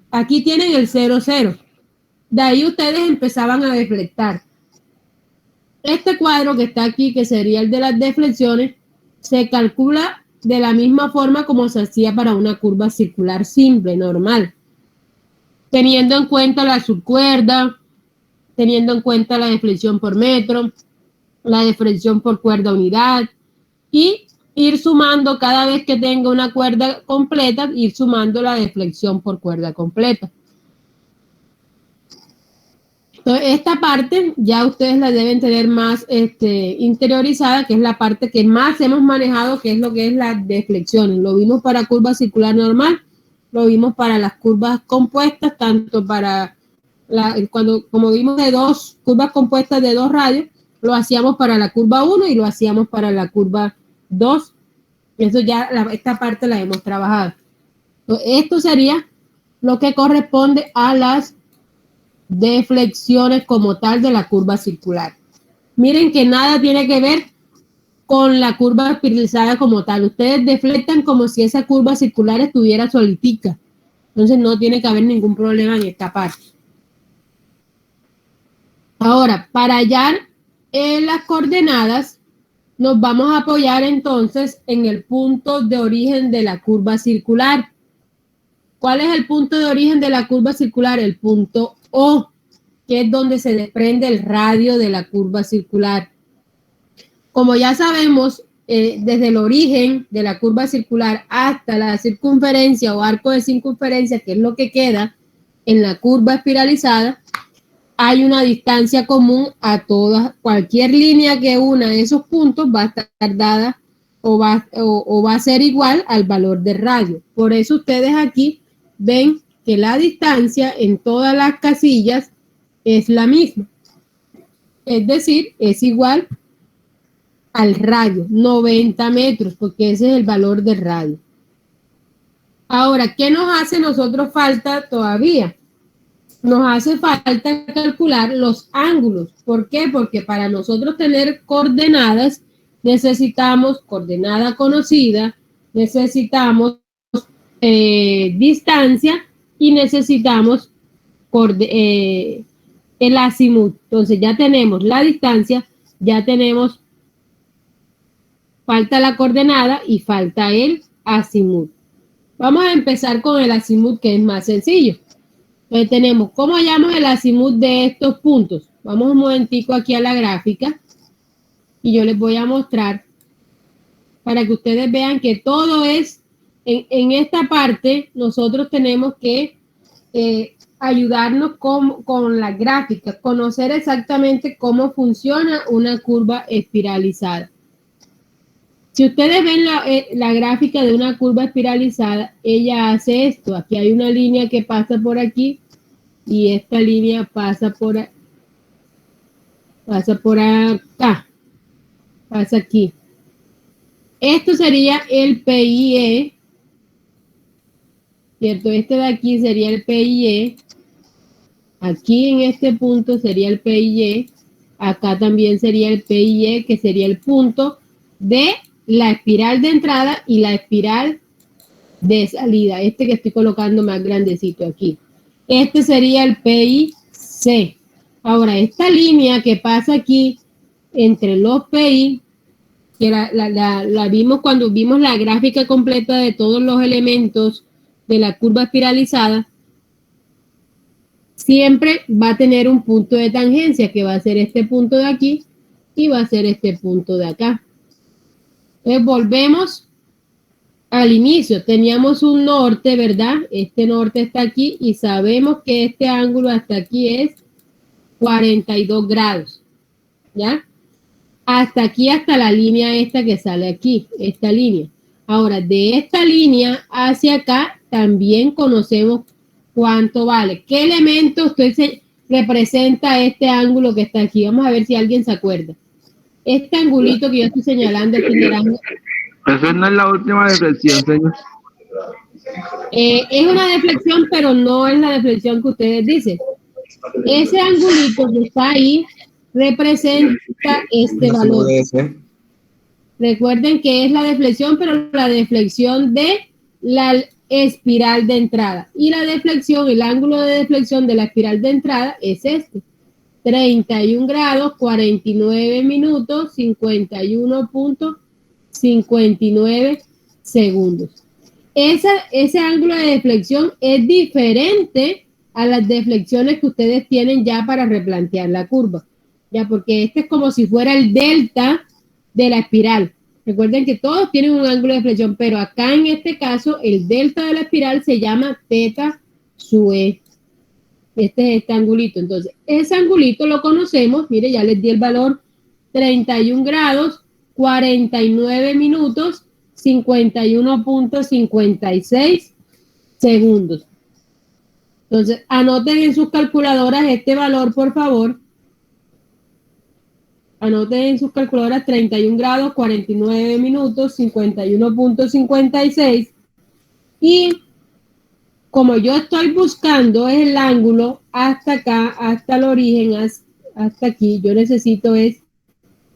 S1: Aquí tienen el 0, 0. De ahí ustedes empezaban a deflectar. Este cuadro que está aquí, que sería el de las deflexiones, se calcula de la misma forma como se hacía para una curva circular simple, normal, teniendo en cuenta la subcuerda, teniendo en cuenta la deflexión por metro, la deflexión por cuerda unidad, y ir sumando cada vez que tenga una cuerda completa, ir sumando la deflexión por cuerda completa. Entonces, esta parte ya ustedes la deben tener más interiorizada, que es la parte que más hemos manejado, que es lo que es la deflexión. Lo vimos para curva circular normal, lo vimos para las curvas compuestas, tanto para como vimos de dos curvas compuestas de dos radios, lo hacíamos para la curva 1 y lo hacíamos para la curva 2. Eso ya, esta parte la hemos trabajado. Entonces, esto sería lo que corresponde a las deflexiones como tal de la curva circular. Miren que nada tiene que ver con la curva espiralizada como tal. Ustedes deflectan como si esa curva circular estuviera solitica. Entonces no tiene que haber ningún problema en esta parte. Ahora, para hallar las coordenadas, nos vamos a apoyar entonces en el punto de origen de la curva circular. ¿Cuál es el punto de origen de la curva circular? El punto O, que es donde se desprende el radio de la curva circular. Como ya sabemos, desde el origen de la curva circular hasta la circunferencia o arco de circunferencia, que es lo que queda en la curva espiralizada, hay una distancia común a todas. Cualquier línea que una de esos puntos va a estar dada o va a ser igual al valor del radio. Por eso ustedes aquí ven que la distancia en todas las casillas es la misma. Es decir, es igual al radio, 90 metros, porque ese es el valor del radio. Ahora, ¿qué nos hace nosotros falta todavía? Nos hace falta calcular los ángulos. ¿Por qué? Porque para nosotros tener coordenadas necesitamos coordenada conocida, necesitamos distancia y necesitamos el azimut. Entonces ya tenemos la distancia, ya tenemos, falta la coordenada y falta el azimut. Vamos a empezar con el azimut, que es más sencillo. Entonces tenemos, ¿cómo hallamos el azimut de estos puntos? Vamos un momentico aquí a la gráfica y yo les voy a mostrar para que ustedes vean que todo es, en esta parte nosotros tenemos que ayudarnos con la gráfica, conocer exactamente cómo funciona una curva espiralizada. Si ustedes ven la gráfica de una curva espiralizada, ella hace esto. Aquí hay una línea que pasa por aquí y esta línea pasa por acá, pasa aquí. Esto sería el PIE, ¿cierto? Este de aquí sería el PIE. Aquí en este punto sería el PIE. Acá también sería el PIE, que sería el punto de la espiral de entrada y la espiral de salida. Este que estoy colocando más grandecito aquí. Este sería el PIC. Ahora, esta línea que pasa aquí entre los PI, que la vimos cuando vimos la gráfica completa de todos los elementos de la curva espiralizada, siempre va a tener un punto de tangencia, que va a ser este punto de aquí y va a ser este punto de acá. Entonces volvemos al inicio. Teníamos un norte, ¿verdad? Este norte está aquí y sabemos que este ángulo hasta aquí es 42 grados, ¿ya? Hasta aquí, hasta la línea esta que sale aquí, esta línea. Ahora, de esta línea hacia acá también conocemos cuánto vale. ¿Qué elemento representa este ángulo que está aquí? Vamos a ver si alguien se acuerda. Este angulito que yo estoy señalando aquí del ángulo.
S2: Eso no es la última deflexión, señor.
S1: Es una deflexión, pero no es la deflexión que ustedes dicen. Ese angulito que está ahí representa este valor. Recuerden que es la deflexión, pero la deflexión de la espiral de entrada. Y la deflexión, el ángulo de deflexión de la espiral de entrada es este. 31 grados, 49 minutos, 51.59 segundos. Ese ángulo de deflexión es diferente a las deflexiones que ustedes tienen ya para replantear la curva, ya, porque este es como si fuera el delta de la espiral. Recuerden que todos tienen un ángulo de deflexión, pero acá en este caso el delta de la espiral se llama teta sub e. Este es este angulito. Entonces, ese angulito lo conocemos, mire, ya les di el valor, 31 grados, 49 minutos, 51.56 segundos. Entonces, anoten en sus calculadoras este valor, por favor. Anoten en sus calculadoras 31 grados, 49 minutos, 51.56. Y como yo estoy buscando el ángulo hasta acá, hasta el origen, hasta aquí, yo necesito es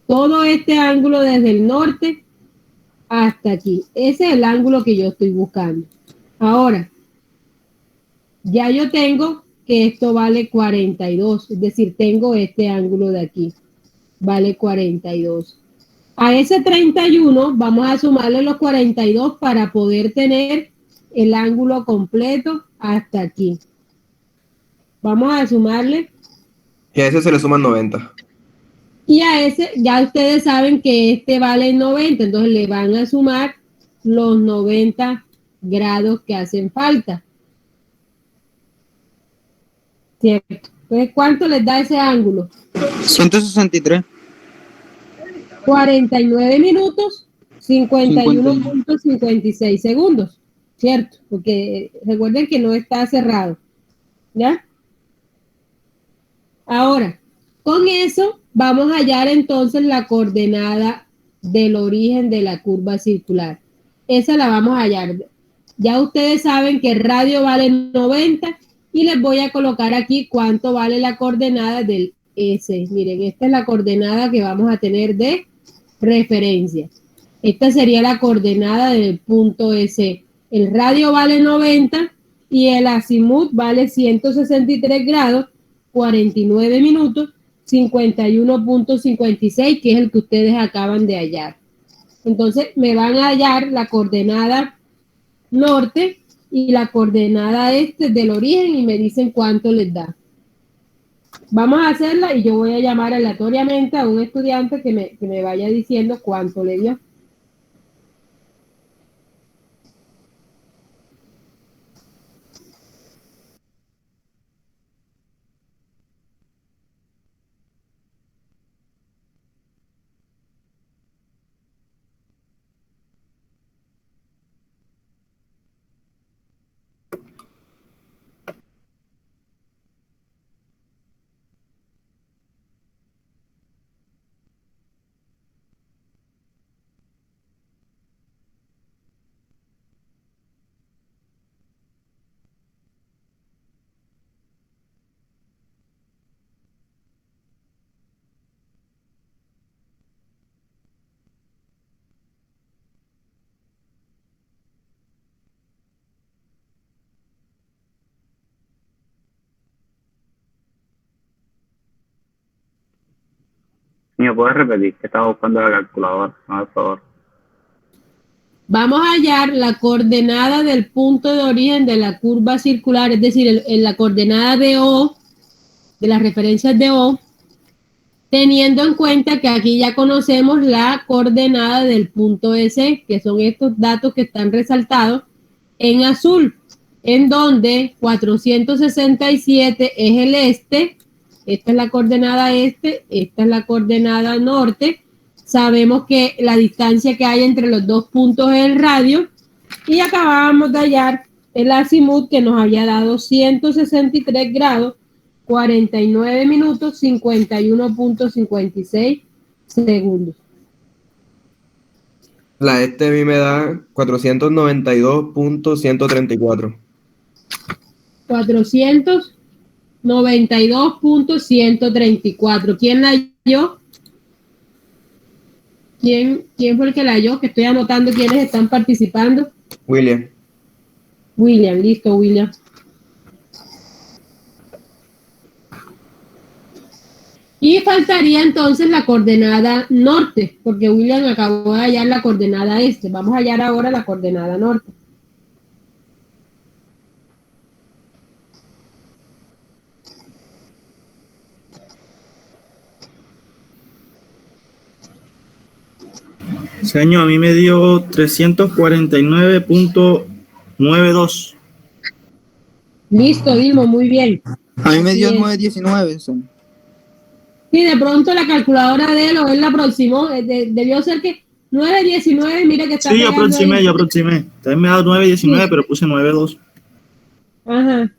S1: todo este ángulo desde el norte hasta aquí. Ese es el ángulo que yo estoy buscando. Ahora, ya yo tengo que esto vale 42, es decir, tengo este ángulo de aquí, vale 42. A ese 31 vamos a sumarle los 42 para poder tener el ángulo completo hasta aquí. Vamos a sumarle.
S9: Y a ese se le suman 90.
S1: Y a ese, ya ustedes saben que este vale 90, entonces le van a sumar los 90 grados que hacen falta. ¿Cierto? Entonces, ¿cuánto les da ese ángulo?
S4: 163.
S1: 49 minutos, 51.56 segundos, ¿cierto? Porque recuerden que no está cerrado, ¿ya? Ahora, con eso vamos a hallar entonces la coordenada del origen de la curva circular. Esa la vamos a hallar. Ya ustedes saben que el radio vale 90 y les voy a colocar aquí cuánto vale la coordenada del S. Miren, esta es la coordenada que vamos a tener de referencia. Esta sería la coordenada del punto S. El radio vale 90 y el azimut vale 163 grados, 49 minutos, 51.56, que es el que ustedes acaban de hallar. Entonces me van a hallar la coordenada norte y la coordenada este del origen y me dicen cuánto les da. Vamos a hacerla y yo voy a llamar aleatoriamente a un estudiante que me vaya diciendo cuánto le dio.
S3: ¿Me puedes repetir que estaba buscando la calculadora, por favor?
S1: Vamos a hallar la coordenada del punto de origen de la curva circular, es decir, la coordenada de O, de las referencias de O, teniendo en cuenta que aquí ya conocemos la coordenada del punto S, que son estos datos que están resaltados en azul, en donde 467 es el este, esta es la coordenada este, esta es la coordenada norte. Sabemos que la distancia que hay entre los dos puntos es el radio y acabamos de hallar el azimut que nos había dado 163 grados, 49 minutos, 51.56 segundos.
S9: La este a mí me da 492.134.
S1: 492.134. ¿Quién la halló? ¿Quién fue el que la halló? Que estoy anotando quiénes están participando.
S9: William.
S1: William, listo, William. Y faltaría entonces la coordenada norte, porque William acabó de hallar la coordenada este. Vamos a hallar ahora la coordenada norte.
S10: Señor, a mí me dio 349.92.
S1: Listo, Dilmo, muy bien.
S4: A mí me dio
S1: Así es.
S4: 919. Señor.
S1: Sí, de pronto la calculadora de él o él la aproximó, debió ser que 919, mira que está
S10: Sí,
S1: pegando ahí.
S10: yo aproximé. También me ha dado 919, pero puse 92.
S1: Ajá.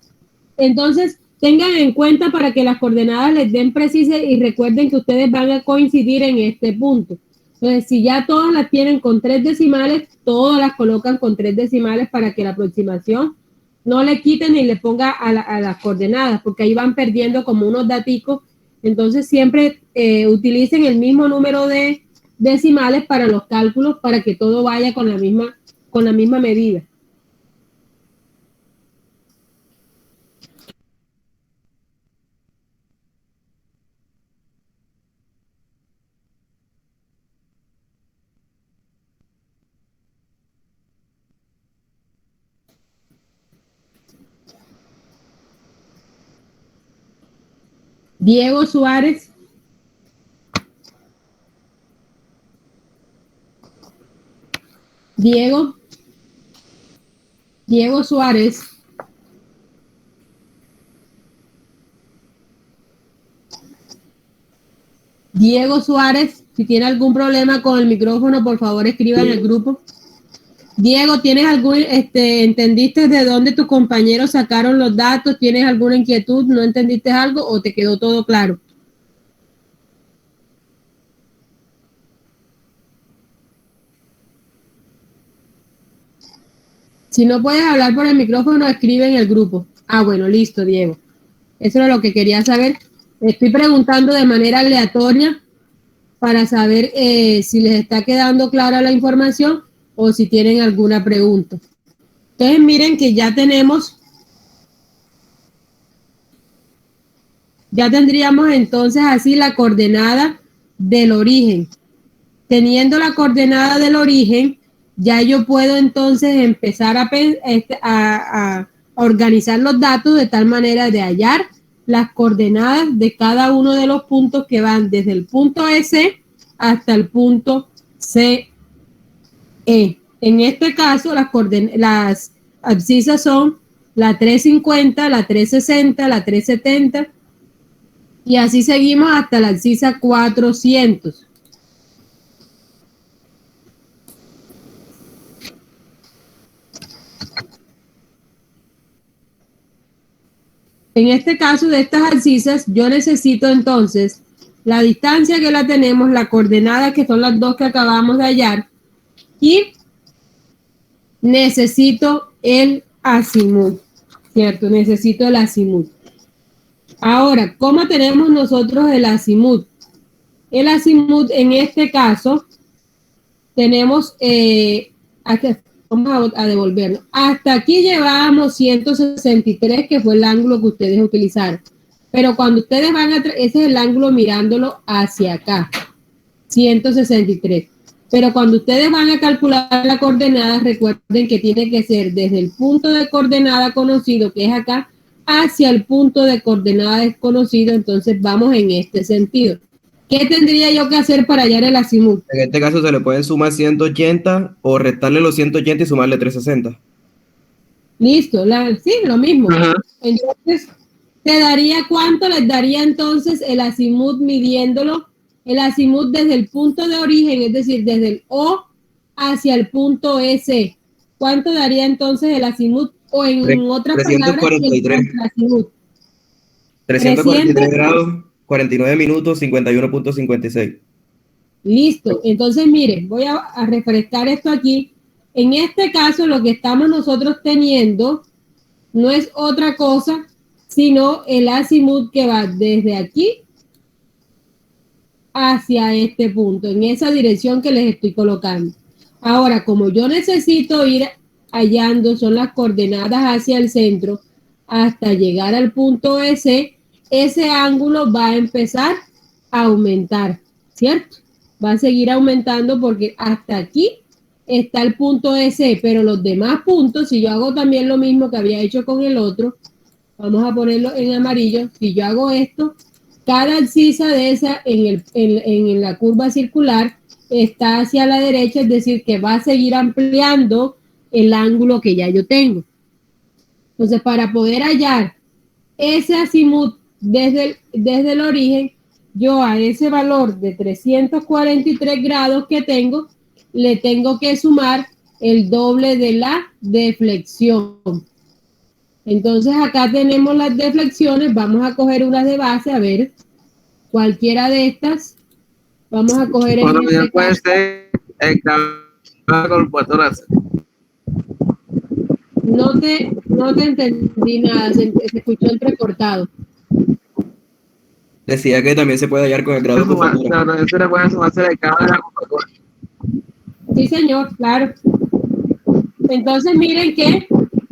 S1: Entonces, tengan en cuenta para que las coordenadas les den precisas y recuerden que ustedes van a coincidir en este punto. Entonces, si ya todas las tienen con 3 decimales, todas las colocan con 3 decimales para que la aproximación no le quiten ni le ponga a las coordenadas, porque ahí van perdiendo como unos daticos. Entonces, siempre utilicen el mismo número de decimales para los cálculos para que todo vaya con la misma medida. Diego Suárez. Diego Suárez. Diego Suárez, si tiene algún problema con el micrófono, por favor escriba en el grupo. Diego, ¿tienes entendiste de dónde tus compañeros sacaron los datos? ¿Tienes alguna inquietud? ¿No entendiste algo o te quedó todo claro? Si no puedes hablar por el micrófono, escribe en el grupo. Ah, bueno, listo, Diego. Eso era lo que quería saber. Estoy preguntando de manera aleatoria para saber si les está quedando clara la información o si tienen alguna pregunta. Entonces, miren que ya tendríamos entonces así la coordenada del origen. Teniendo la coordenada del origen, ya yo puedo entonces empezar a organizar los datos de tal manera de hallar las coordenadas de cada uno de los puntos que van desde el punto S hasta el punto CE. En este caso, las abscisas son la 350, la 360, la 370 y así seguimos hasta la abscisa 400. En este caso de estas abscisas, yo necesito entonces la distancia que la tenemos, la coordenada que son las dos que acabamos de hallar y necesito el azimut, ¿cierto? Necesito el azimut. Ahora, ¿cómo tenemos nosotros el azimut? El azimut en este caso tenemos, vamos a devolverlo. Hasta aquí llevábamos 163, que fue el ángulo que ustedes utilizaron. Pero cuando ustedes ese es el ángulo mirándolo hacia acá, 163. Pero cuando ustedes van a calcular la coordenada, recuerden que tiene que ser desde el punto de coordenada conocido, que es acá, hacia el punto de coordenada desconocido. Entonces vamos en este sentido. ¿Qué tendría yo que hacer para hallar el azimut?
S9: En este caso se le pueden sumar 180 o restarle los 180 y sumarle 360.
S1: Listo, sí, lo mismo.
S2: Ajá.
S1: Entonces, ¿te daría cuánto? Les daría entonces el azimut midiéndolo, el azimut desde el punto de origen, es decir, desde el O hacia el punto S. ¿Cuánto daría entonces el azimut? O en otras palabras,
S9: 343.
S1: el azimut.
S9: 343 grados, 49 minutos, 51.56.
S1: Listo. Entonces, miren, voy a refrescar esto aquí. En este caso, lo que estamos nosotros teniendo no es otra cosa, sino el azimut que va desde aquí hacia este punto, en esa dirección que les estoy colocando. Ahora, como yo necesito ir hallando, son las coordenadas hacia el centro, hasta llegar al punto S, ese ángulo va a empezar aumentar, ¿cierto? Va a seguir aumentando porque hasta aquí está el punto S, pero los demás puntos, si yo hago también lo mismo que había hecho con el otro, vamos a ponerlo en amarillo, si yo hago esto, cada abscisa de esa en la curva circular está hacia la derecha, es decir, que va a seguir ampliando el ángulo que ya yo tengo. Entonces, para poder hallar ese azimut desde el origen, yo a ese valor de 343 grados que tengo, le tengo que sumar el doble de la deflexión. Entonces acá tenemos las deflexiones, vamos a coger unas de base, a ver, cualquiera de estas, vamos a coger en
S2: También puede ser el calculador láser.
S1: No te entendí nada, se escuchó entrecortado.
S9: Decía que también se puede hallar con el grado de curvatura.
S2: Claro, eso le puede sumarse el grado de la curvatura.
S1: Sí, señor, claro. Entonces, miren que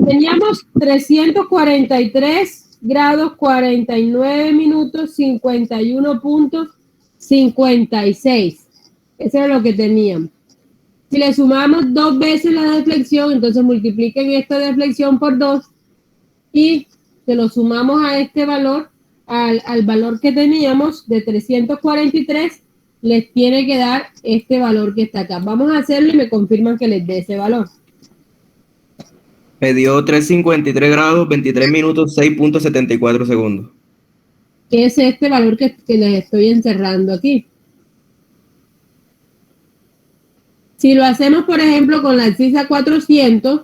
S1: teníamos 343 grados, 49 minutos, 51.56. Eso era lo que teníamos. Si le sumamos 2 veces la deflexión, entonces multipliquen esta deflexión por 2 y se lo sumamos a este valor, al valor que teníamos de 343, les tiene que dar este valor que está acá. Vamos a hacerlo y me confirman que les dé ese valor.
S9: Me dio 353 grados, 23 minutos, 6.74 segundos.
S1: ¿Qué es este valor que les estoy encerrando aquí? Si lo hacemos, por ejemplo, con la abscisa 400,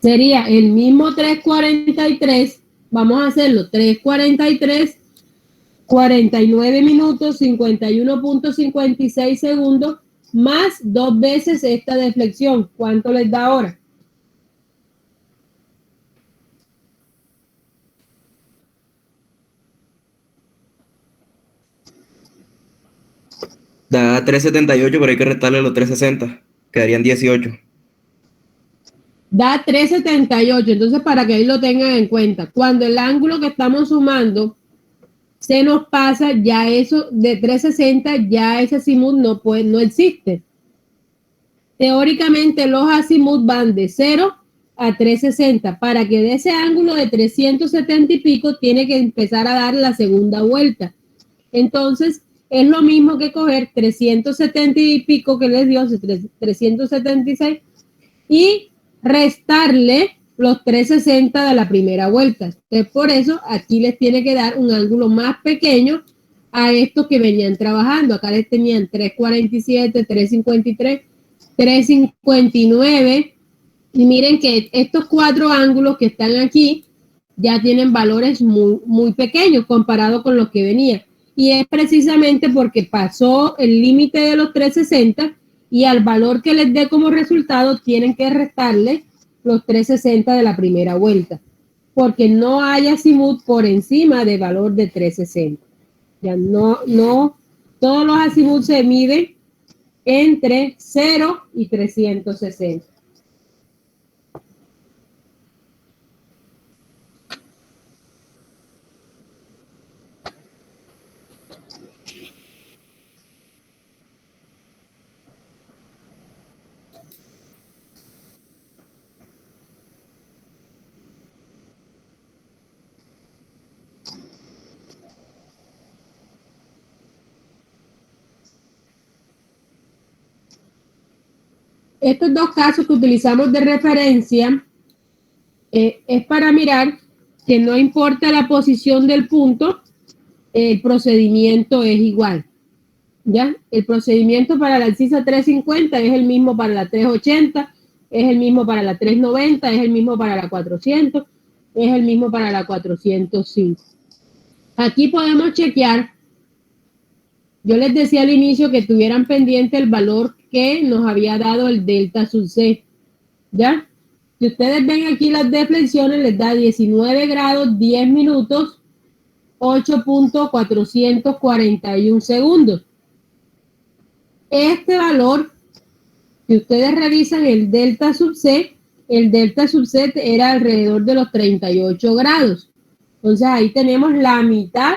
S1: sería el mismo 343. Vamos a hacerlo, 343, 49 minutos, 51.56 segundos, más 2 veces esta deflexión. ¿Cuánto les da ahora?
S9: Da 378, pero hay que restarle los 360. Quedarían 18.
S1: Da 378, entonces para que ahí lo tengan en cuenta. Cuando el ángulo que estamos sumando se nos pasa, ya eso de 360, ya ese azimut no existe. Teóricamente los azimuts van de 0 a 360. Para que de ese ángulo de 370 y pico, tiene que empezar a dar la segunda vuelta. Entonces, es lo mismo que coger 370 y pico que les dio, 376, y restarle los 360 de la primera vuelta. Entonces, por eso aquí les tiene que dar un ángulo más pequeño a estos que venían trabajando. Acá les tenían 347, 353, 359. Y miren que estos 4 ángulos que están aquí ya tienen valores muy, muy pequeños comparado con los que venían. Y es precisamente porque pasó el límite de los 360 y al valor que les dé como resultado tienen que restarle los 360 de la primera vuelta, porque no hay azimut por encima del valor de 360. Ya no, todos los azimuts se miden entre 0 y 360. Estos 2 casos que utilizamos de referencia es para mirar que no importa la posición del punto, el procedimiento es igual. ¿Ya? El procedimiento para la abscisa 350 es el mismo para la 380, es el mismo para la 390, es el mismo para la 400, es el mismo para la 405. Aquí podemos chequear. Yo les decía al inicio que tuvieran pendiente el valor que nos había dado el delta sub C. ¿Ya? Si ustedes ven aquí las deflexiones, les da 19 grados, 10 minutos, 8.441 segundos. Este valor, si ustedes revisan el delta sub C era alrededor de los 38 grados. Entonces ahí tenemos la mitad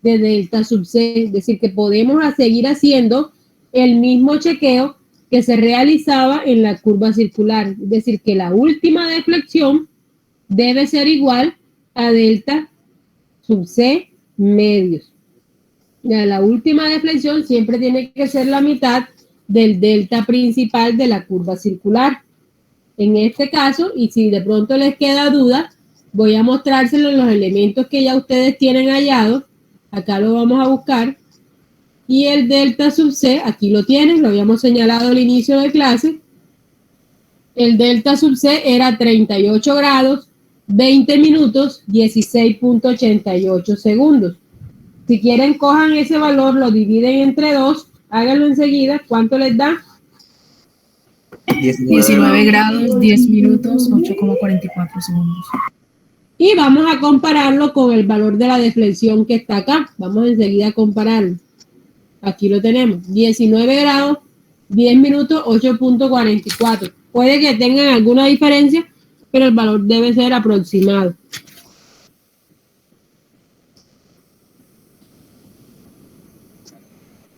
S1: de delta sub C, es decir, que podemos seguir haciendo el mismo chequeo que se realizaba en la curva circular, es decir, que la última deflexión debe ser igual a delta sub C medios. Ya la última deflexión siempre tiene que ser la mitad del delta principal de la curva circular. En este caso, y si de pronto les queda duda, voy a mostrárselos los elementos que ya ustedes tienen hallados. Acá lo vamos a buscar. Y el delta sub C, aquí lo tienen, lo habíamos señalado al inicio de clase. El delta sub C era 38 grados, 20 minutos, 16.88 segundos. Si quieren, cojan ese valor, lo dividen entre 2, háganlo enseguida. ¿Cuánto les da?
S11: 19 grados, 10 minutos, 8,44 segundos.
S1: Y vamos a compararlo con el valor de la deflexión que está acá. Vamos enseguida a compararlo. Aquí lo tenemos, 19 grados, 10 minutos, 8.44. Puede que tengan alguna diferencia, pero el valor debe ser aproximado.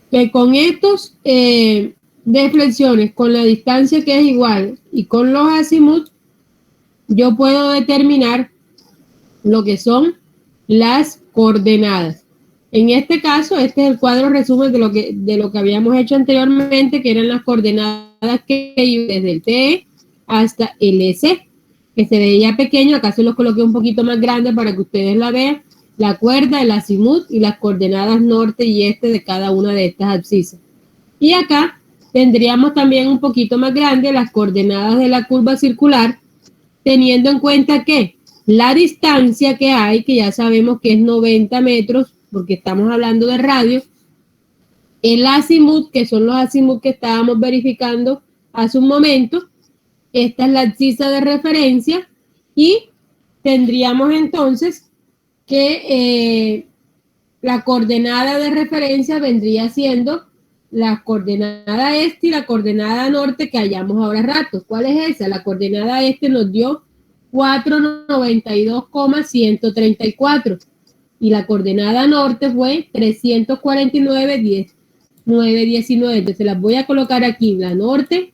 S1: Que con estos deflexiones, con la distancia que es igual y con los azimut, yo puedo determinar lo que son las coordenadas. En este caso, este es el cuadro resumen de lo que habíamos hecho anteriormente, que eran las coordenadas que iban desde el TE hasta el EC, que se veía pequeño. Acá se los coloqué un poquito más grande para que ustedes la vean. La cuerda, el azimut y las coordenadas norte y este de cada una de estas abscisas. Y acá tendríamos también un poquito más grande las coordenadas de la curva circular, teniendo en cuenta que la distancia que hay, que ya sabemos que es 90 metros, porque estamos hablando de radio, el azimut, que son los azimut que estábamos verificando hace un momento, esta es la abscisa de referencia, y tendríamos entonces que la coordenada de referencia vendría siendo la coordenada este y la coordenada norte que hallamos ahora rato. ¿Cuál es esa? La coordenada este nos dio 492,134 y la coordenada norte fue 349,919. Entonces las voy a colocar aquí, la norte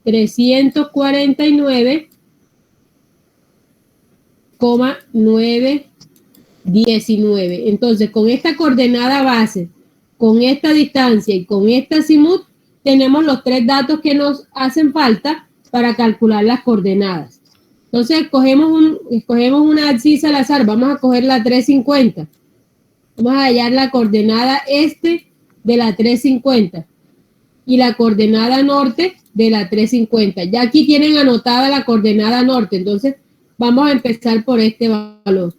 S1: 349,919. Entonces con esta coordenada base, con esta distancia y con esta azimut, tenemos los tres datos que nos hacen falta para calcular las coordenadas. Entonces escogemos una abscisa al azar, vamos a coger la 350. Vamos a hallar la coordenada este de la 350 y la coordenada norte de la 350. Ya aquí tienen anotada la coordenada norte, entonces vamos a empezar por este valor.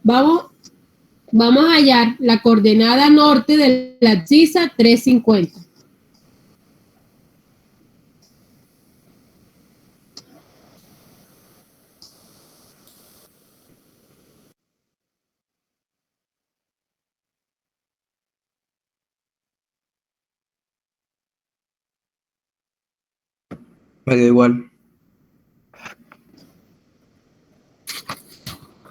S1: Vamos a hallar la coordenada norte de la abscisa 350.
S9: Me da igual.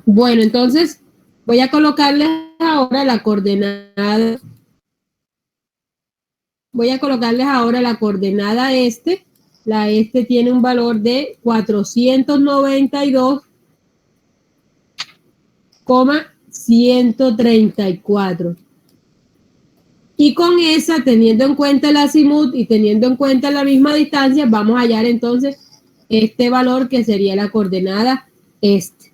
S1: Bueno, entonces voy a colocarles ahora la coordenada. Voy a colocarles ahora la coordenada este. La este tiene un valor de 492,134. Y con esa, teniendo en cuenta el azimut y teniendo en cuenta la misma distancia, vamos a hallar entonces este valor que sería la coordenada este.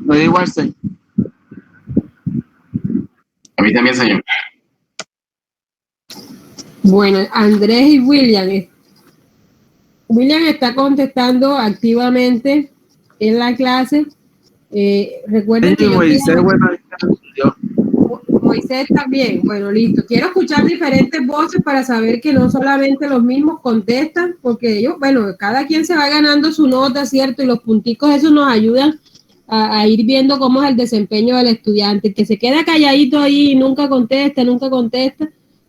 S2: Me da igual, señor.
S8: A mí también, señor.
S1: Bueno, Andrés y William. William está contestando activamente en la clase. Recuerden que yo
S2: Moisés, bueno,
S1: Moisés también. Bueno, listo. Quiero escuchar diferentes voces para saber que no solamente los mismos contestan, porque ellos, bueno, cada quien se va ganando su nota, ¿cierto? Y los punticos esos nos ayudan a ir viendo cómo es el desempeño del estudiante. El que se queda calladito ahí y nunca contesta,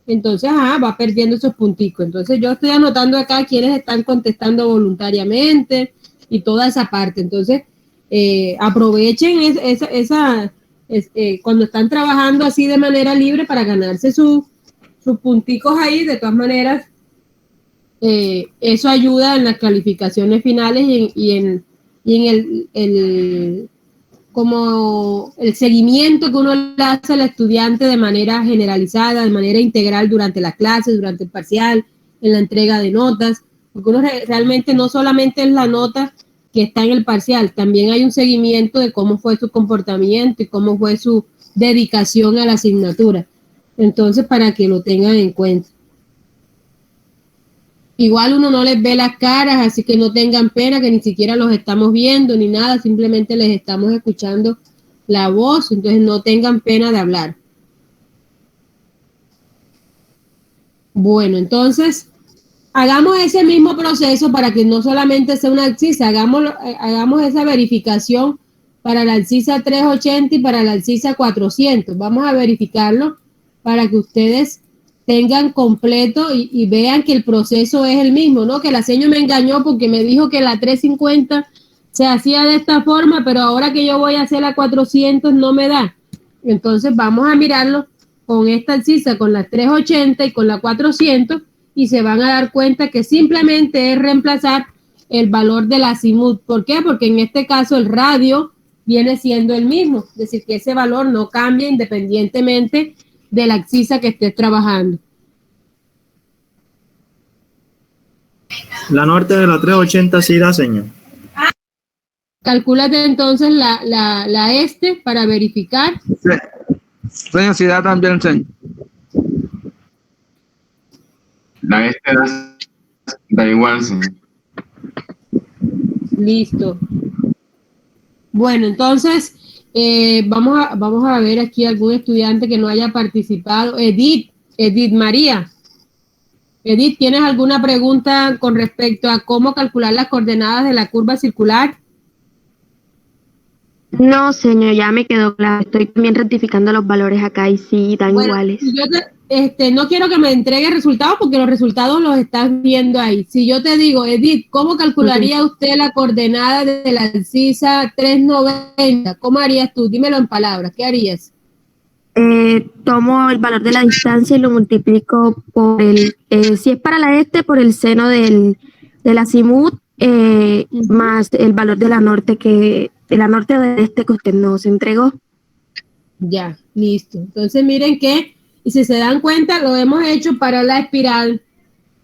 S1: entonces va perdiendo esos punticos. Entonces yo estoy anotando acá quienes están contestando voluntariamente y toda esa parte. Entonces aprovechen cuando están trabajando así de manera libre para ganarse sus punticos ahí. De todas maneras, eso ayuda en las calificaciones finales y en como el seguimiento que uno le hace al estudiante de manera generalizada, de manera integral durante las clases, durante el parcial, en la entrega de notas, porque uno realmente no solamente es la nota que está en el parcial, también hay un seguimiento de cómo fue su comportamiento y cómo fue su dedicación a la asignatura. Entonces, para que lo tengan en cuenta. Igual uno no les ve las caras, así que no tengan pena, que ni siquiera los estamos viendo ni nada, simplemente les estamos escuchando la voz, entonces no tengan pena de hablar. Bueno, entonces, hagamos ese mismo proceso para que no solamente sea una ALCISA, hagamos esa verificación para la ALCISA 380 y para la ALCISA 400. Vamos a verificarlo para que ustedes tengan completo y vean que el proceso es el mismo, ¿no? Que la seño me engañó porque me dijo que la 350 se hacía de esta forma, pero ahora que yo voy a hacer la 400 no me da. Entonces vamos a mirarlo con esta ALCISA, con la 380 y con la 400, y se van a dar cuenta que simplemente es reemplazar el valor del azimut. ¿Por qué? Porque en este caso el radio viene siendo el mismo, es decir, que ese valor no cambia independientemente de la ALCISA que estés trabajando.
S10: La norte de la 380 sí da, señor.
S1: Calcúlate entonces la este para verificar.
S2: señor, sí da también, señor.
S8: La este da igual, señor.
S1: Listo. Bueno, entonces vamos a ver aquí algún estudiante que no haya participado. Edith María. Edith, ¿tienes alguna pregunta con respecto a cómo calcular las coordenadas de la curva circular?
S12: No, señor, ya me quedó claro. Estoy también rectificando los valores acá y sí, dan iguales.
S1: Yo no quiero que me entregue resultados porque los resultados los estás viendo ahí. Si yo te digo, Edith, ¿cómo calcularía usted la coordenada de la ALCISA 390? ¿Cómo harías tú? Dímelo en palabras. ¿Qué harías?
S12: Tomo el valor de la distancia y lo multiplico por si es para la este, por el seno del azimut, más el valor de la norte de este que usted nos entregó.
S1: Ya, listo. Entonces miren que, y si se dan cuenta, lo hemos hecho para la espiral,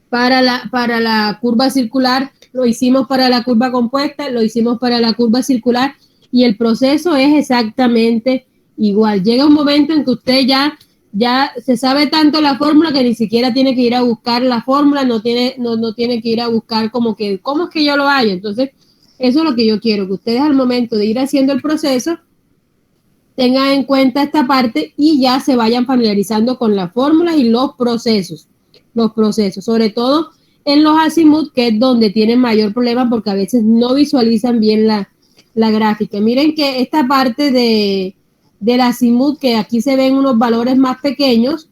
S1: para la curva circular, lo hicimos para la curva compuesta, lo hicimos para la curva circular, y el proceso es exactamente igual. Llega un momento en que usted ya se sabe tanto la fórmula que ni siquiera tiene que ir a buscar la fórmula, no tiene que ir a buscar ¿cómo es que yo lo hallo? Entonces, eso es lo que yo quiero, que ustedes al momento de ir haciendo el proceso tengan en cuenta esta parte y ya se vayan familiarizando con las fórmulas y los procesos, sobre todo en los azimut, que es donde tienen mayor problema porque a veces no visualizan bien la gráfica. Miren que esta parte del azimut, que aquí se ven unos valores más pequeños,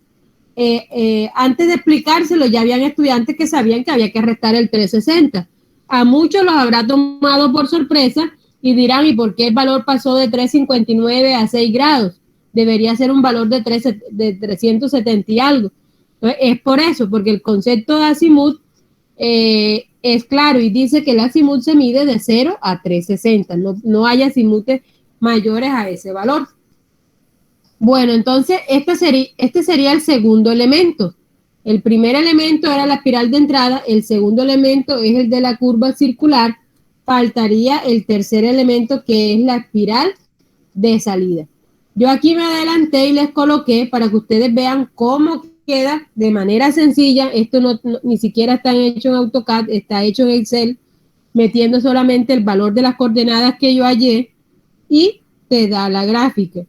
S1: antes de explicárselo ya habían estudiantes que sabían que había que restar el 360. A muchos los habrá tomado por sorpresa y dirán, ¿y por qué el valor pasó de 359 a 6 grados? Debería ser un valor de 370 y algo. Entonces, es por eso, porque el concepto de azimut es claro y dice que el azimut se mide de 0 a 360. No hay azimutes mayores a ese valor. Bueno, entonces este sería el segundo elemento. El primer elemento era la espiral de entrada, el segundo elemento es el de la curva circular, faltaría el tercer elemento que es la espiral de salida. Yo aquí me adelanté y les coloqué para que ustedes vean cómo queda de manera sencilla. Esto ni siquiera está hecho en AutoCAD, está hecho en Excel, metiendo solamente el valor de las coordenadas que yo hallé y te da la gráfica.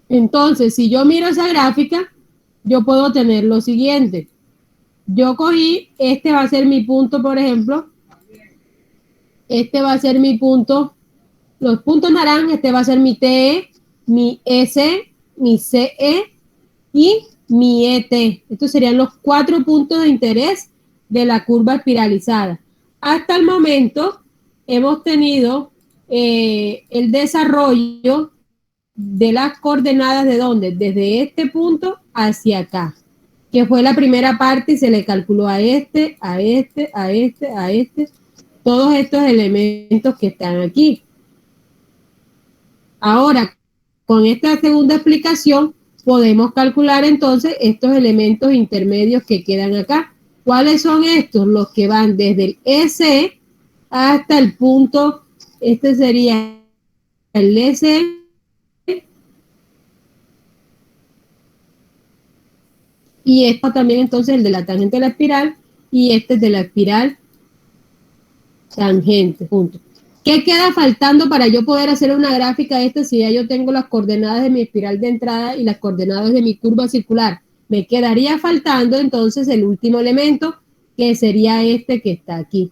S1: Entonces, si yo miro esa gráfica, yo puedo tener lo siguiente. Yo cogí, este va a ser mi punto, por ejemplo. Este va a ser mi punto, los puntos naranjas, este va a ser mi TE, mi S, mi CE y mi ET. Estos serían los 4 puntos de interés de la curva espiralizada. Hasta el momento hemos tenido el desarrollo de las coordenadas de dónde, desde este punto hacia acá, que fue la primera parte y se le calculó a este, a este, a este, a este, todos estos elementos que están aquí. Ahora, con esta segunda explicación, podemos calcular entonces estos elementos intermedios que quedan acá. ¿Cuáles son estos? Los que van desde el S hasta el punto, este sería el S, y esto también entonces el de la tangente de la espiral, y este es de la espiral tangente, punto. ¿Qué queda faltando para yo poder hacer una gráfica de esta si ya yo tengo las coordenadas de mi espiral de entrada y las coordenadas de mi curva circular? Me quedaría faltando entonces el último elemento, que sería este que está aquí.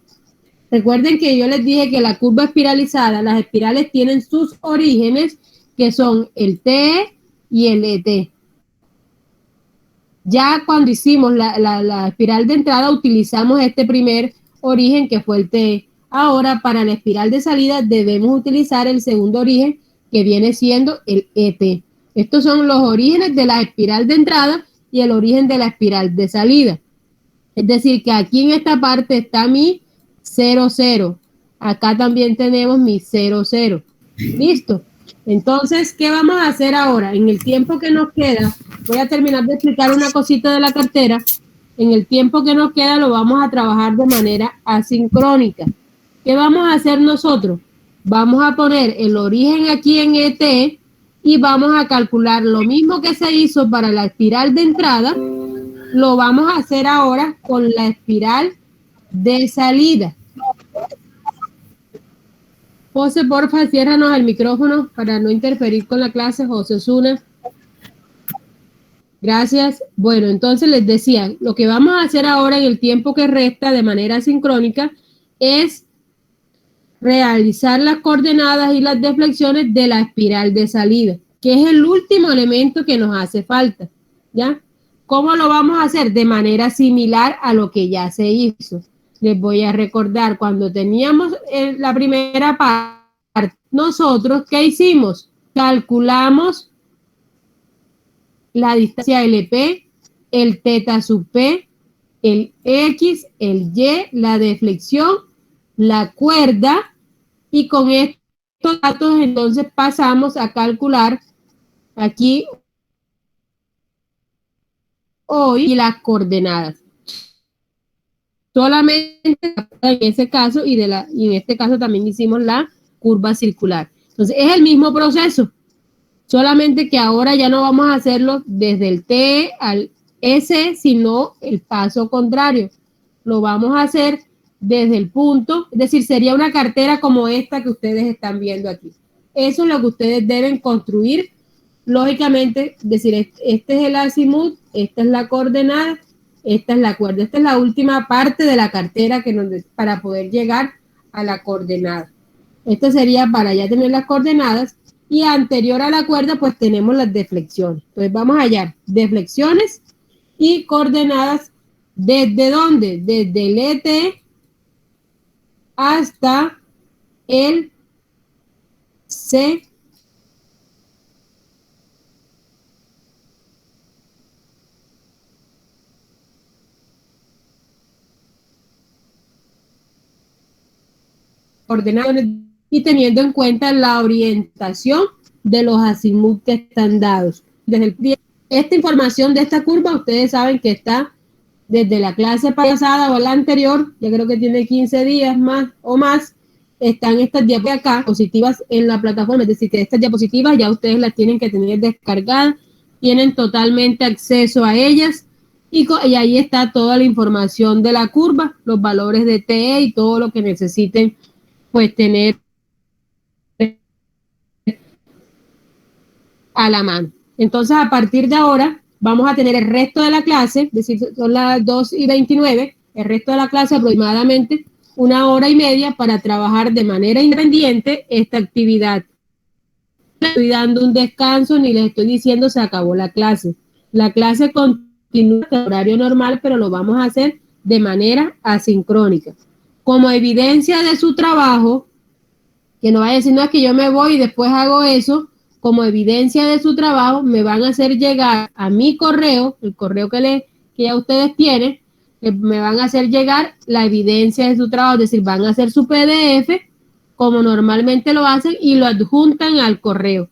S1: Recuerden que yo les dije que la curva espiralizada, las espirales tienen sus orígenes, que son el TE y el ET. Ya cuando hicimos la espiral de entrada, utilizamos este primer origen, que fue el TE. Ahora, para la espiral de salida, debemos utilizar el segundo origen, que viene siendo el ET. Estos son los orígenes de la espiral de entrada y el origen de la espiral de salida. Es decir, que aquí en esta parte está mi 0, 0. Acá también tenemos mi 0, 0. ¿Listo? Entonces, ¿qué vamos a hacer ahora? En el tiempo que nos queda, voy a terminar de explicar una cosita de la cartera. En el tiempo que nos queda lo vamos a trabajar de manera asincrónica. ¿Qué vamos a hacer nosotros? Vamos a poner el origen aquí en ET y vamos a calcular lo mismo que se hizo para la espiral de entrada, lo vamos a hacer ahora con la espiral de salida. José, porfa, ciérranos el micrófono para no interferir con la clase. José Osuna. Gracias. Bueno, entonces les decía, lo que vamos a hacer ahora en el tiempo que resta de manera sincrónica es realizar las coordenadas y las deflexiones de la espiral de salida, que es el último elemento que nos hace falta, ¿ya? ¿Cómo lo vamos a hacer? De manera similar a lo que ya se hizo. Les voy a recordar, cuando teníamos la primera parte, nosotros, ¿qué hicimos? Calculamos la distancia LP, el teta sub P, el X, el Y, la deflexión, la cuerda, y con estos datos entonces pasamos a calcular aquí hoy y las coordenadas. Solamente en ese caso y en este caso también hicimos la curva circular. Entonces es el mismo proceso, solamente que ahora ya no vamos a hacerlo desde el T al S, sino el paso contrario. Lo vamos a hacer desde el punto, es decir, sería una cartera como esta que ustedes están viendo aquí. Eso es lo que ustedes deben construir, lógicamente, es decir, este es el azimut, esta es la coordenada, esta es la cuerda, esta es la última parte de la cartera para poder llegar a la coordenada. Esto sería para ya tener las coordenadas, y anterior a la cuerda pues tenemos las deflexiones. Entonces vamos a hallar deflexiones y coordenadas. ¿Desde dónde? Desde el ET hasta el C. Coordenadas y teniendo en cuenta la orientación de los azimuth que están dados. Esta información de esta curva, ustedes saben que está desde la clase pasada o la anterior, ya creo que tiene 15 días más o más, están estas diapositivas en la plataforma, es decir, que estas diapositivas ya ustedes las tienen que tener descargadas, tienen totalmente acceso a ellas, y ahí está toda la información de la curva, los valores de TE y todo lo que necesiten pues tener a la mano. Entonces, a partir de ahora, vamos a tener el resto de la clase, es decir, son las 2:29, el resto de la clase aproximadamente 1 hora y media para trabajar de manera independiente esta actividad. No les estoy dando un descanso ni les estoy diciendo se acabó la clase. La clase continúa en horario normal, pero lo vamos a hacer de manera asincrónica. Como evidencia de su trabajo, que no vaya a decir, no, es que yo me voy y después hago eso, como evidencia de su trabajo, me van a hacer llegar a mi correo, el correo que ya ustedes tienen, me van a hacer llegar la evidencia de su trabajo, es decir, van a hacer su PDF, como normalmente lo hacen, y lo adjuntan al correo,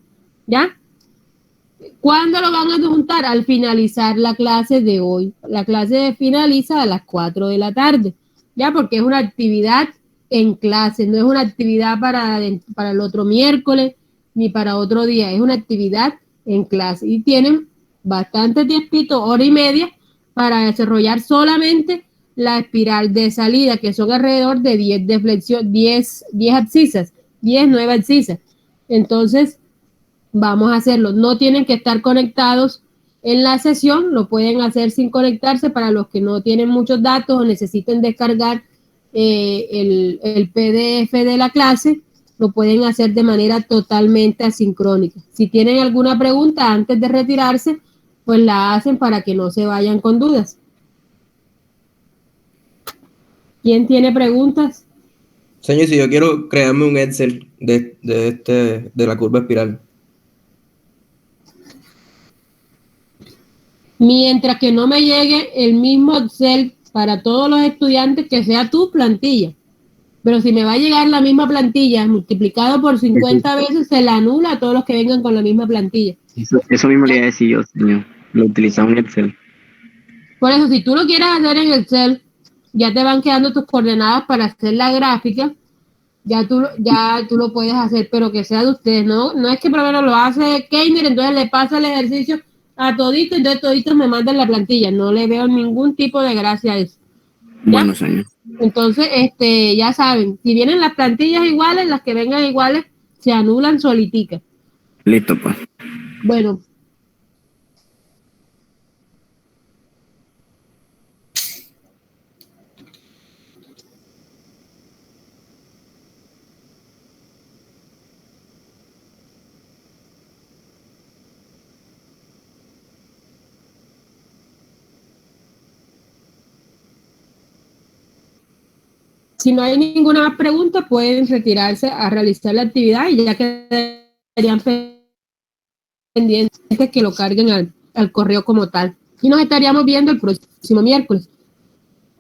S1: ¿ya? ¿Cuándo lo van a adjuntar? Al finalizar la clase de hoy. La clase finaliza a las 4 de la tarde, ¿ya? Porque es una actividad en clase, no es una actividad para el otro miércoles, ni para otro día, es una actividad en clase. Y tienen bastante tiempito, 1 hora y media, para desarrollar solamente la espiral de salida, que son alrededor de 10 de flexión, 10 abscisas, 10 9 abscisas. Entonces, vamos a hacerlo. No tienen que estar conectados en la sesión, lo pueden hacer sin conectarse para los que no tienen muchos datos o necesiten descargar el PDF de la clase, lo pueden hacer de manera totalmente asincrónica. Si tienen alguna pregunta antes de retirarse, pues la hacen para que no se vayan con dudas. ¿Quién tiene preguntas?
S9: Señor, si yo quiero crearme un Excel de la curva espiral.
S1: Mientras que no me llegue el mismo Excel para todos los estudiantes, que sea tu plantilla. Pero si me va a llegar la misma plantilla multiplicado por 50 veces, se la anula a todos los que vengan con la misma plantilla.
S3: Eso mismo le iba a decir yo, señor. Lo utilizamos en Excel.
S1: Por eso, si tú lo quieres hacer en Excel, ya te van quedando tus coordenadas para hacer la gráfica, ya tú lo puedes hacer, pero que sea de ustedes, ¿no? No es que primero lo hace Keiner, entonces le pasa el ejercicio a toditos, entonces toditos me mandan la plantilla. No le veo ningún tipo de gracia a eso. ¿Ya?
S3: Bueno, señor.
S1: Entonces, ya saben, si vienen las plantillas iguales, las que vengan iguales, se anulan soliticas.
S3: Listo, pues.
S1: Bueno. Si no hay ninguna más pregunta, pueden retirarse a realizar la actividad y ya quedarían pendientes que lo carguen al correo como tal. Y nos estaríamos viendo el próximo miércoles.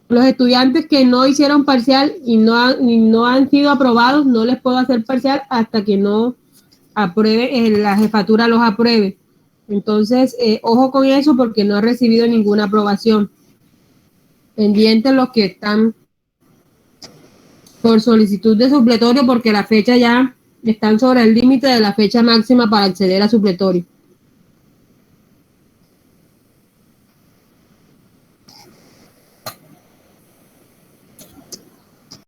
S1: Los estudiantes que no hicieron parcial y no han sido aprobados, no les puedo hacer parcial hasta que no apruebe, la jefatura los apruebe. Entonces, ojo con eso porque no he recibido ninguna aprobación. Pendientes los que están por solicitud de supletorio, porque la fecha ya están sobre el límite de la fecha máxima para acceder a supletorio.